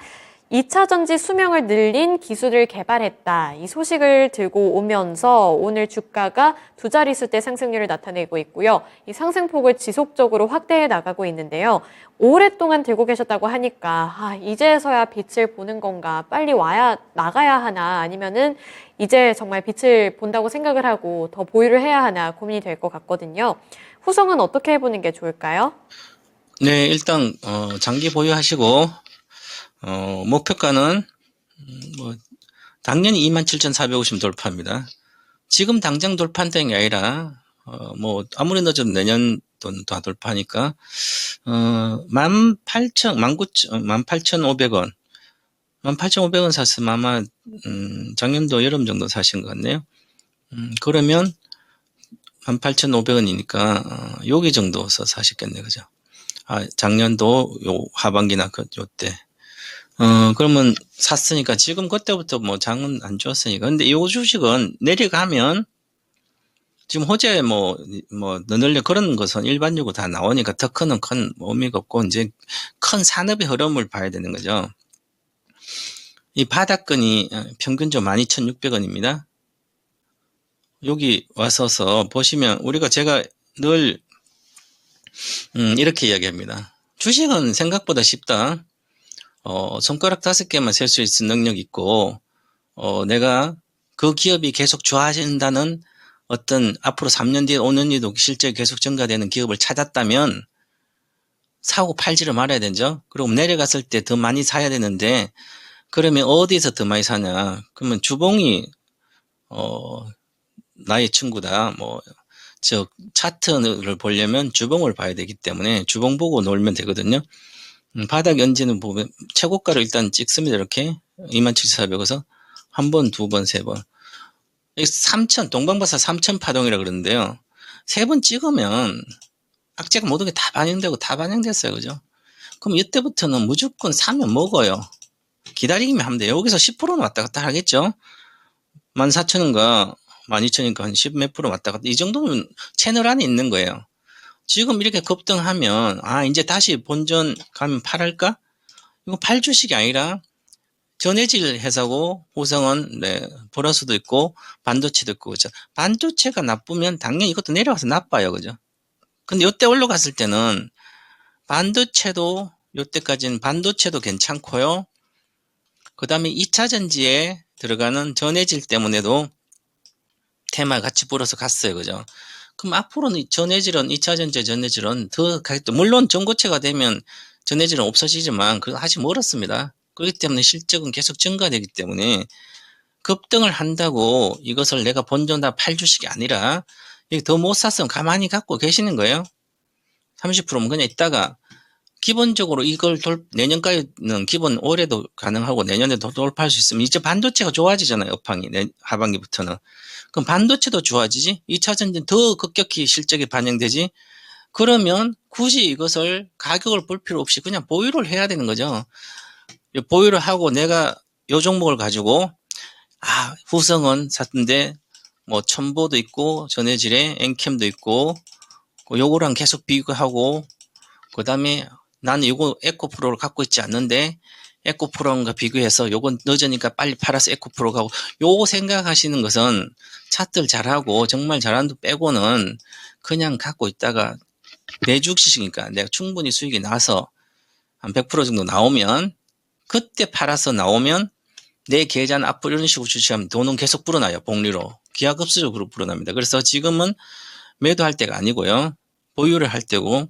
2차 전지 수명을 늘린 기술을 개발했다. 이 소식을 들고 오면서 오늘 주가가 두 자릿수대 상승률을 나타내고 있고요. 이 상승폭을 지속적으로 확대해 나가고 있는데요. 오랫동안 들고 계셨다고 하니까 이제서야 빛을 보는 건가, 빨리 나가야 하나, 아니면은 이제 정말 빛을 본다고 생각을 하고 더 보유를 해야 하나 고민이 될 것 같거든요. 후성은 어떻게 해보는 게 좋을까요? 네, 일단 장기 보유하시고 목표가는 당연히 27,450 돌파입니다. 지금 당장 돌파한다는 게 아니라 아무리 늦어도 내년 돈 다 돌파하니까 18,500원 18,500원 샀으면 아마 작년도 여름 정도 사신 것 같네요. 그러면 18,500원이니까 여기 정도서 사셨겠네요, 그죠? 작년도 요 하반기나 요때 그러면 샀으니까 지금 그때부터 장은 안 좋았으니까. 근데 이 주식은 내려가면 지금 호재 늘려 그런 것은 일반적으로 다 나오니까 더 큰 의미가 없고 이제 큰 산업의 흐름을 봐야 되는 거죠. 이 바닥권이 평균적으로 12,600원입니다. 여기 와서서 보시면 제가 늘 이렇게 이야기합니다. 주식은 생각보다 쉽다. 손가락 5개만 셀 수 있는 능력이 있고, 내가 그 기업이 계속 좋아진다는 어떤 앞으로 3년 뒤에 5년 뒤에도 실적이 계속 증가되는 기업을 찾았다면 사고 팔지를 말아야 되죠. 그리고 내려갔을 때 더 많이 사야 되는데, 그러면 어디서 더 많이 사냐? 그러면 주봉이, 나의 친구다. 차트를 보려면 주봉을 봐야 되기 때문에 주봉 보고 놀면 되거든요. 바닥 연지는 보면 최고가를 일단 찍습니다. 이렇게 27,400에서 한 번, 두 번, 세 번. 3,000 동방바사 3,000 파동이라 그러는데요. 3번 찍으면 악재가 모든 게 다 반영되고 다 반영됐어요, 그죠? 그럼 이때부터는 무조건 사면 먹어요. 기다리기만 하면 돼요. 여기서 10%는 왔다 갔다 하겠죠. 14,000원과 12,000원이니까 한 10 몇 프로 왔다 갔다. 이 정도면 채널 안에 있는 거예요. 지금 이렇게 급등하면 이제 다시 본전 가면 팔할까? 이거 팔 주식이 아니라 전해질 회사고 후성은 보너스도 있고 반도체도 있고 그죠? 반도체가 나쁘면 당연히 이것도 내려가서 나빠요, 그죠? 근데 이때 올라갔을 때는 반도체도 이때까지는 반도체도 괜찮고요. 그 다음에 2차 전지에 들어가는 전해질 때문에도 테마 같이 불어서 갔어요, 그죠? 그럼 앞으로는 전해질은 2차 전지 전해질은 더 가겠죠. 물론 전고체가 되면 전해질은 없어지지만 그거 아직 멀었습니다. 그렇기 때문에 실적은 계속 증가되기 때문에 급등을 한다고 이것을 내가 본전 다 팔 주식이 아니라 더 못 샀으면 가만히 갖고 계시는 거예요. 30%면 그냥 있다가 기본적으로 이걸 내년까지는 기본 올해도 가능하고 내년에도 돌파할 수 있으면 이제 반도체가 좋아지잖아요. 업황이 하반기부터는. 그럼 반도체도 좋아지지? 2차 전지 더 급격히 실적이 반영되지? 그러면 굳이 이것을 가격을 볼 필요 없이 그냥 보유를 해야 되는 거죠. 보유를 하고 내가 요 종목을 가지고 후성은 샀는데 뭐 첨보도 있고 전해질에 엔캠도 있고 요거랑 계속 비교하고 그 다음에 나는 요거 에코프로를 갖고 있지 않는데 에코프로과 비교해서 요건 늦으니까 빨리 팔아서 에코프로 가고 요거 생각하시는 것은 차트를 잘하고 정말 잘하는 분 빼고는 그냥 갖고 있다가 내 주식이니까 내가 충분히 수익이 나서 한 100% 정도 나오면 그때 팔아서 나오면 내 계좌는 앞으로 이런 식으로 주식하면 돈은 계속 불어나요. 복리로. 기하급수적으로 불어납니다. 그래서 지금은 매도할 때가 아니고요. 보유를 할 때고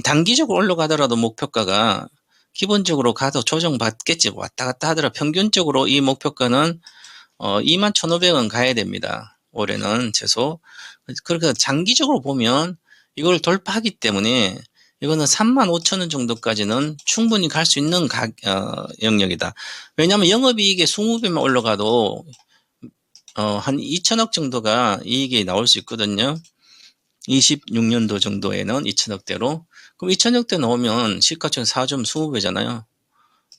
단기적으로 올라가더라도 목표가가 기본적으로 가도 조정받겠지. 왔다 갔다 하더라. 평균적으로 이 목표가는 21,500원 가야 됩니다. 올해는 최소. 그러니까 장기적으로 보면 이걸 돌파하기 때문에 이거는 35,000원 정도까지는 충분히 갈 수 있는 영역이다. 왜냐하면 영업이익의 20배만 올라가도 한 2천억 정도가 이익이 나올 수 있거든요. 26년도 정도에는 2천억대로. 그럼 2천억대 나오면 시가총 4조 20배잖아요.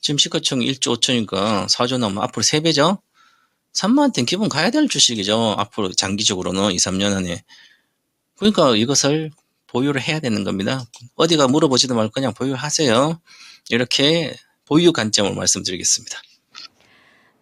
지금 시가총 1조 5천이니까 4조 나오면 앞으로 3배죠. 3만원대는 기본 가야 될 주식이죠. 앞으로 장기적으로는 2, 3년 안에. 그러니까 이것을 보유를 해야 되는 겁니다. 어디가 물어보지도 말고 그냥 보유하세요. 이렇게 보유 관점을 말씀드리겠습니다.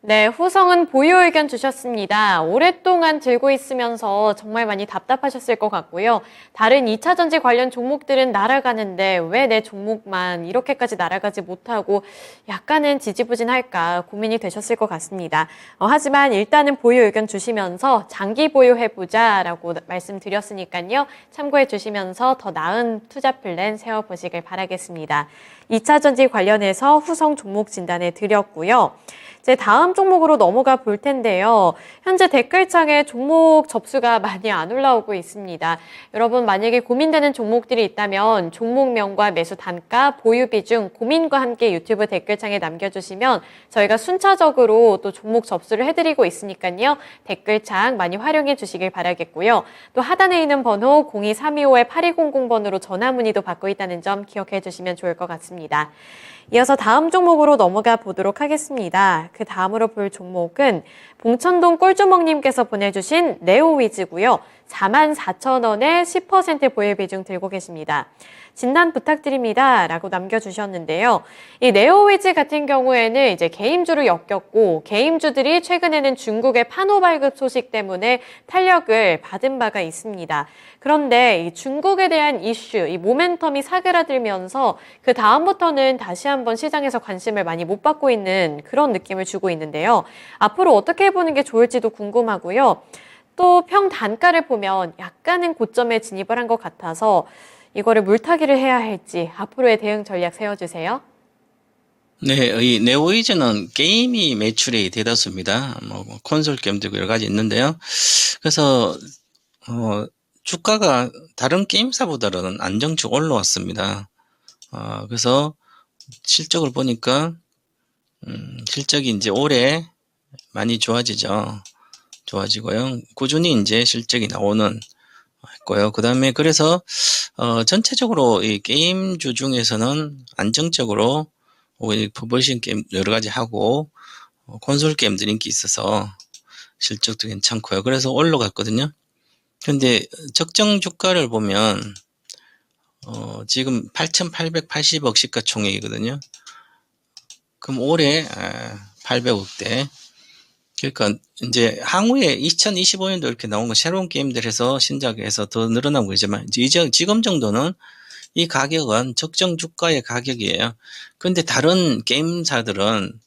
네, 후성은 보유 의견 주셨습니다. 오랫동안 들고 있으면서 정말 많이 답답하셨을 것 같고요. 다른 2차 전지 관련 종목들은 날아가는데 왜 내 종목만 이렇게까지 날아가지 못하고 약간은 지지부진할까 고민이 되셨을 것 같습니다. 하지만 일단은 보유 의견 주시면서 장기 보유해보자라고 말씀드렸으니까요. 참고해 주시면서 더 나은 투자 플랜 세워보시길 바라겠습니다. 2차 전지 관련해서 후성 종목 진단해 드렸고요. 이제 다음 종목으로 넘어가 볼 텐데요. 현재 댓글창에 종목 접수가 많이 안 올라오고 있습니다. 여러분 만약에 고민되는 종목들이 있다면 종목명과 매수 단가, 보유 비중, 고민과 함께 유튜브 댓글창에 남겨주시면 저희가 순차적으로 또 종목 접수를 해드리고 있으니까요. 댓글창 많이 활용해 주시길 바라겠고요. 또 하단에 있는 번호 02325-8200번으로 전화 문의도 받고 있다는 점 기억해 주시면 좋을 것 같습니다. 이어서 다음 종목으로 넘어가 보도록 하겠습니다. 그 다음으로 볼 종목은 봉천동 꿀주먹님께서 보내주신 네오위즈고요. 44,000원에 10% 보유 비중 들고 계십니다. 진단 부탁드립니다. 라고 남겨주셨는데요. 이 네오위즈 같은 경우에는 이제 게임주로 엮였고 게임주들이 최근에는 중국의 판호 발급 소식 때문에 탄력을 받은 바가 있습니다. 그런데 이 중국에 대한 이슈, 이 모멘텀이 사그라들면서 그 다음부터는 다시 한번 시장에서 관심을 많이 못 받고 있는 그런 느낌을 주고 있는데요. 앞으로 어떻게 해보는 게 좋을지도 궁금하고요. 또 평 단가를 보면 약간은 고점에 진입을 한 것 같아서 이거를 물타기를 해야 할지 앞으로의 대응 전략 세워주세요. 네, 이 네오위즈는 게임이 매출이 대다수입니다. 뭐 콘솔 게임도 여러 가지 있는데요. 그래서 주가가 다른 게임사보다는 안정적 올라왔습니다. 그래서 실적을 보니까 실적이 이제 올해 많이 좋아지고요. 꾸준히 이제 실적이 나오는 거예요. 그 다음에 그래서 전체적으로 이 게임주 중에서는 안정적으로 퍼블리싱 게임 여러 가지 하고 콘솔 게임들 인기 있어서 실적도 괜찮고요. 그래서 올라갔거든요. 근데 적정 주가를 보면 지금 8,880억 시가총액이거든요. 그럼 올해 800억대. 그러니까 이제 향후에 2025년도 이렇게 나온 거 새로운 게임들 해서 신작해서 더 늘어나고 있지만 지금 정도는 이 가격은 적정 주가의 가격이에요. 그런데 다른 게임사들은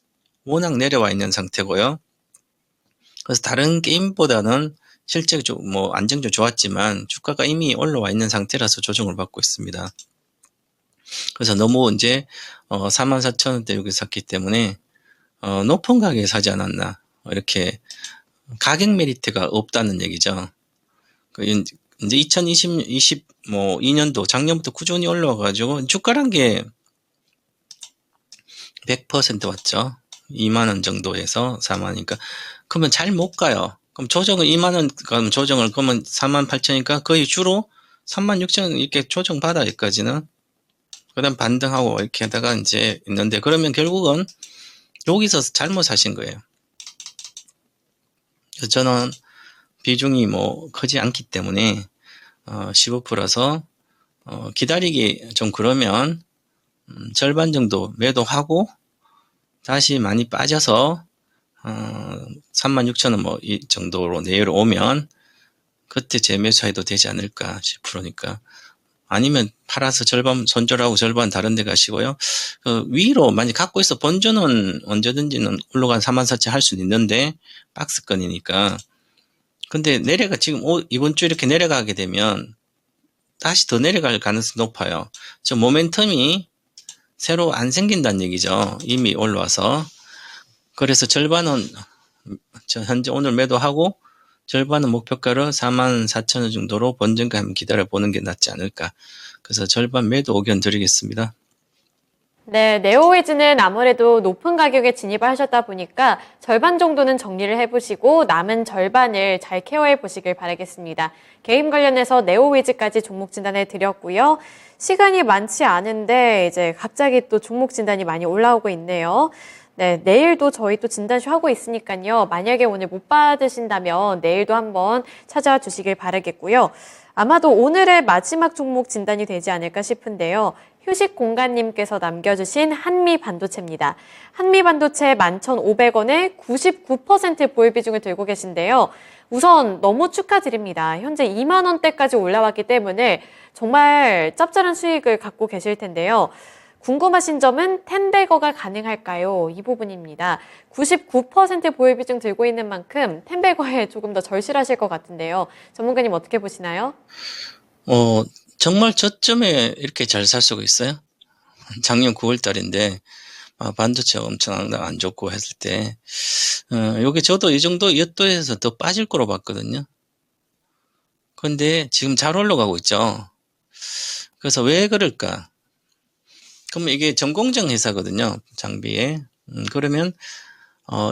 워낙 내려와 있는 상태고요. 그래서 다른 게임보다는 실적이 좀 안정적으로 좋았지만 주가가 이미 올라와 있는 상태라서 조정을 받고 있습니다. 그래서 너무 이제 44,000원대 여기 샀기 때문에 높은 가격에 사지 않았나. 이렇게 가격 메리트가 없다는 얘기죠. 이제 2022년도 작년부터 꾸준히 올라와가지고 주가란 게 100% 왔죠. 2만 원 정도에서 4만 원이니까. 그러면 잘 못 가요. 그럼 조정은 2만 원, 그럼 조정을, 그러면 4만 8천이니까 거의 주로 3만 6천 원 이렇게 조정 받아, 여기까지는. 그 다음 반등하고 이렇게 하다가 이제 있는데, 그러면 결국은 여기서 잘못 사신 거예요. 그래서 저는 비중이 크지 않기 때문에, 15%라서, 기다리기 좀 그러면, 절반 정도 매도하고, 다시 많이 빠져서, 36,000원 이 정도로 내려오면, 그때 재매수해도 되지 않을까, 10%니까. 아니면 팔아서 절반 손절하고 절반 다른 데 가시고요. 위로 많이 갖고 있어. 본전은 언제든지는 올라간 44,000 할 수는 있는데, 박스권이니까. 근데 지금 이번 주 이렇게 내려가게 되면, 다시 더 내려갈 가능성이 높아요. 저 모멘텀이 새로 안 생긴다는 얘기죠. 이미 올라와서. 그래서 절반은 현재 오늘 매도하고 절반은 목표가로 44,000원 정도로 본전가 한번 기다려보는 게 낫지 않을까. 그래서 절반 매도 의견 드리겠습니다. 네, 네오웨즈는 아무래도 높은 가격에 진입을 하셨다 보니까 절반 정도는 정리를 해보시고 남은 절반을 잘 케어해 보시길 바라겠습니다. 게임 관련해서 네오웨즈까지 종목 진단해 드렸고요. 시간이 많지 않은데 이제 갑자기 또 종목 진단이 많이 올라오고 있네요. 네, 내일도 저희 또 진단쇼 하고 있으니까요. 만약에 오늘 못 받으신다면 내일도 한번 찾아와 주시길 바라겠고요. 아마도 오늘의 마지막 종목 진단이 되지 않을까 싶은데요. 휴식공간님께서 남겨주신 한미반도체입니다. 한미반도체 11,500원에 99% 보유 비중을 들고 계신데요. 우선 너무 축하드립니다. 현재 2만 원대까지 올라왔기 때문에 정말 짭짤한 수익을 갖고 계실 텐데요. 궁금하신 점은 텐베거가 가능할까요? 이 부분입니다. 99% 보유 비중 들고 있는 만큼 텐베거에 조금 더 절실하실 것 같은데요. 전문가님 어떻게 보시나요? 정말 저점에 이렇게 잘 살 수가 있어요? 작년 9월 달인데, 반도체가 엄청 안 좋고 했을 때, 요게 저도 이 정도 여도에서 더 빠질 거로 봤거든요. 근데 지금 잘 올라가고 있죠. 그래서 왜 그럴까? 그러면 이게 전공정 회사거든요. 장비에. 그러면,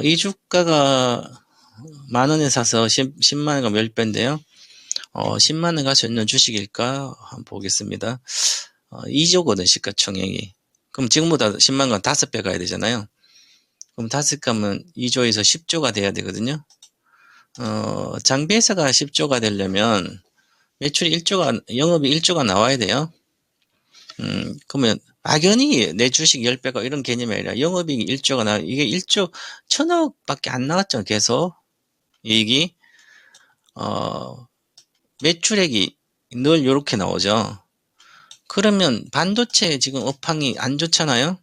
이 주가가 10,000원에 사서 10만 원가 10배인데요. 10만 원 가수 있는 주식일까? 한번 보겠습니다. 2조거든, 시가총액이. 그럼 지금보다 10만 원 5배 가야 되잖아요. 그럼 5가면 2조에서 10조가 돼야 되거든요. 장비회사가 10조가 되려면 매출이 1조가, 영업이 1조가 나와야 돼요. 그러면 막연히 내 주식 10배가 이런 개념이 아니라 영업이익이 1조가 이게 1조 1,000억밖에 안 나왔죠, 계속. 이익이. 매출액이 늘 이렇게 나오죠. 그러면 반도체 지금 업황이 안 좋잖아요.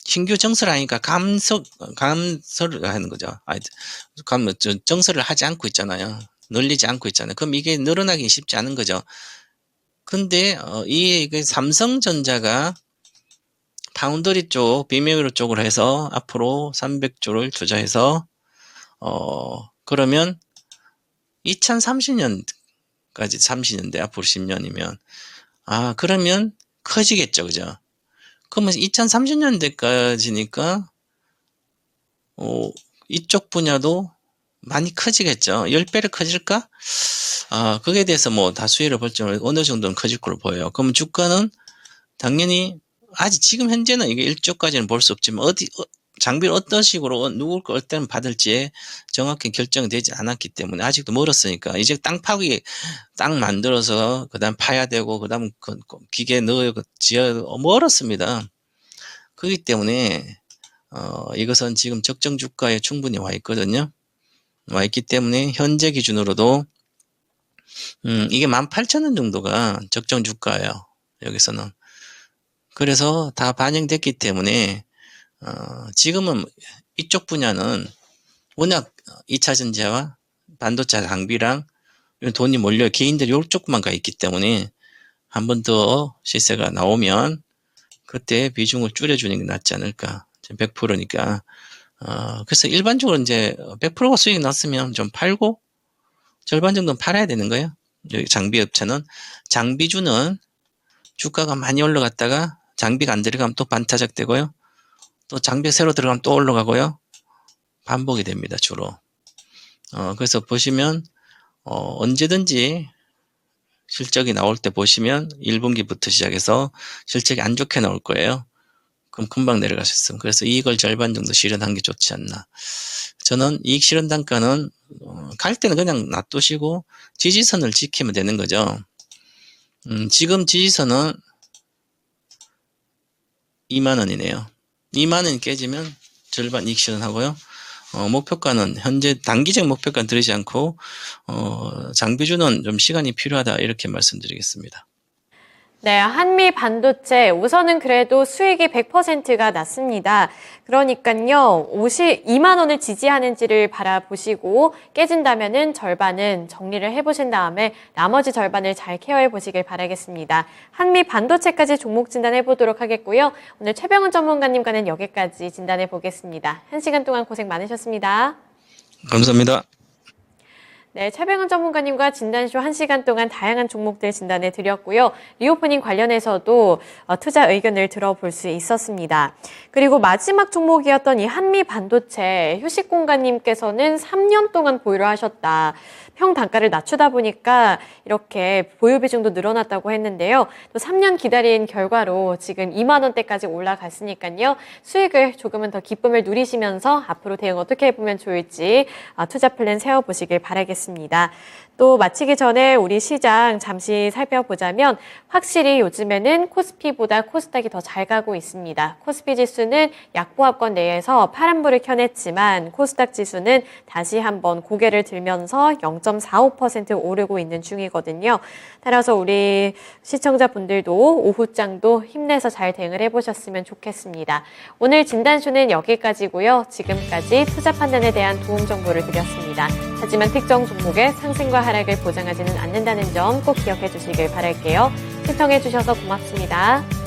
신규 정설하니까 감설을 하는 거죠. 정설을 하지 않고 있잖아요. 늘리지 않고 있잖아요. 그럼 이게 늘어나기 쉽지 않은 거죠. 근데 이 삼성전자가 파운드리 쪽, 비메모리 쪽으로 해서 앞으로 300조를 투자해서 그러면 2030년까지 30년대 앞으로 10년이면 그러면 커지겠죠, 그죠? 그러면 2030년대까지니까 이쪽 분야도 많이 커지겠죠. 10배를 커질까? 그거에 대해서 다수의를 볼 정도로 어느 정도는 커질 걸로 보여요. 그러면 주가는 당연히 아직 지금 현재는 이게 1조까지는 볼 수 없지만 장비를 어떤 식으로 누굴 걸 때는 받을지에 정확히 결정되지 않았기 때문에 아직도 멀었으니까 이제 땅 만들어서 그다음 파야 되고 그다음 기계 지어 멀었습니다. 그렇기 때문에 이것은 지금 적정 주가에 충분히 와 있거든요. 와 있기 때문에 현재 기준으로도 이게 18,000원 정도가 적정 주가예요. 여기서는. 그래서 다 반영됐기 때문에 지금은 이쪽 분야는 워낙 2차전지와 반도체 장비랑 돈이 몰려 개인들이 이쪽만 가 있기 때문에 한 번 더 시세가 나오면 그때 비중을 줄여주는 게 낫지 않을까. 100%니까 그래서 일반적으로 이제 100%가 수익이 났으면 좀 팔고 절반 정도는 팔아야 되는 거예요. 여기 장비업체는. 장비주는 주가가 많이 올라갔다가 장비가 안 들어가면 또 반타작 되고요. 또 장비 새로 들어가면 또 올라가고요. 반복이 됩니다, 주로. 그래서 보시면, 언제든지 실적이 나올 때 보시면 1분기부터 시작해서 실적이 안 좋게 나올 거예요. 그럼 금방 내려갈 수 있어요. 그래서 이익을 절반 정도 실현한 게 좋지 않나. 저는 이익 실현 단가는 갈 때는 그냥 놔두시고 지지선을 지키면 되는 거죠. 지금 지지선은 2만원이네요. 2만원이 깨지면 절반 이익 실현하고요. 목표가는 현재 단기적 목표가는 들이지 않고 장비주는 좀 시간이 필요하다 이렇게 말씀드리겠습니다. 네, 한미 반도체 우선은 그래도 수익이 100%가 났습니다. 그러니까요, 52만 원을 지지하는지를 바라보시고 깨진다면은 절반은 정리를 해보신 다음에 나머지 절반을 잘 케어해 보시길 바라겠습니다. 한미 반도체까지 종목 진단해 보도록 하겠고요. 오늘 최병훈 전문가님과는 여기까지 진단해 보겠습니다. 1시간 동안 고생 많으셨습니다. 감사합니다. 네, 최병훈 전문가님과 진단쇼 1시간 동안 다양한 종목들 진단해 드렸고요. 리오프닝 관련해서도 투자 의견을 들어볼 수 있었습니다. 그리고 마지막 종목이었던 이 한미 반도체 휴식공간님께서는 3년 동안 보유를 하셨다. 평 단가를 낮추다 보니까 이렇게 보유 비중도 늘어났다고 했는데요. 또 3년 기다린 결과로 지금 2만 원대까지 올라갔으니까요. 수익을 조금은 더 기쁨을 누리시면서 앞으로 대응 어떻게 해보면 좋을지 투자 플랜 세워보시길 바라겠습니다. 또 마치기 전에 우리 시장 잠시 살펴보자면 확실히 요즘에는 코스피보다 코스닥이 더 잘 가고 있습니다. 코스피 지수는 약보합권 내에서 파란불을 켜냈지만 코스닥 지수는 다시 한번 고개를 들면서 0.45% 오르고 있는 중이거든요. 따라서 우리 시청자분들도 오후장도 힘내서 잘 대응을 해보셨으면 좋겠습니다. 오늘 진단쇼는 여기까지고요. 지금까지 투자 판단에 대한 도움 정보를 드렸습니다. 하지만 특정 종목의 상승과 하락을 보장하지는 않는다는 점 꼭 기억해 주시길 바랄게요. 시청해 주셔서 고맙습니다.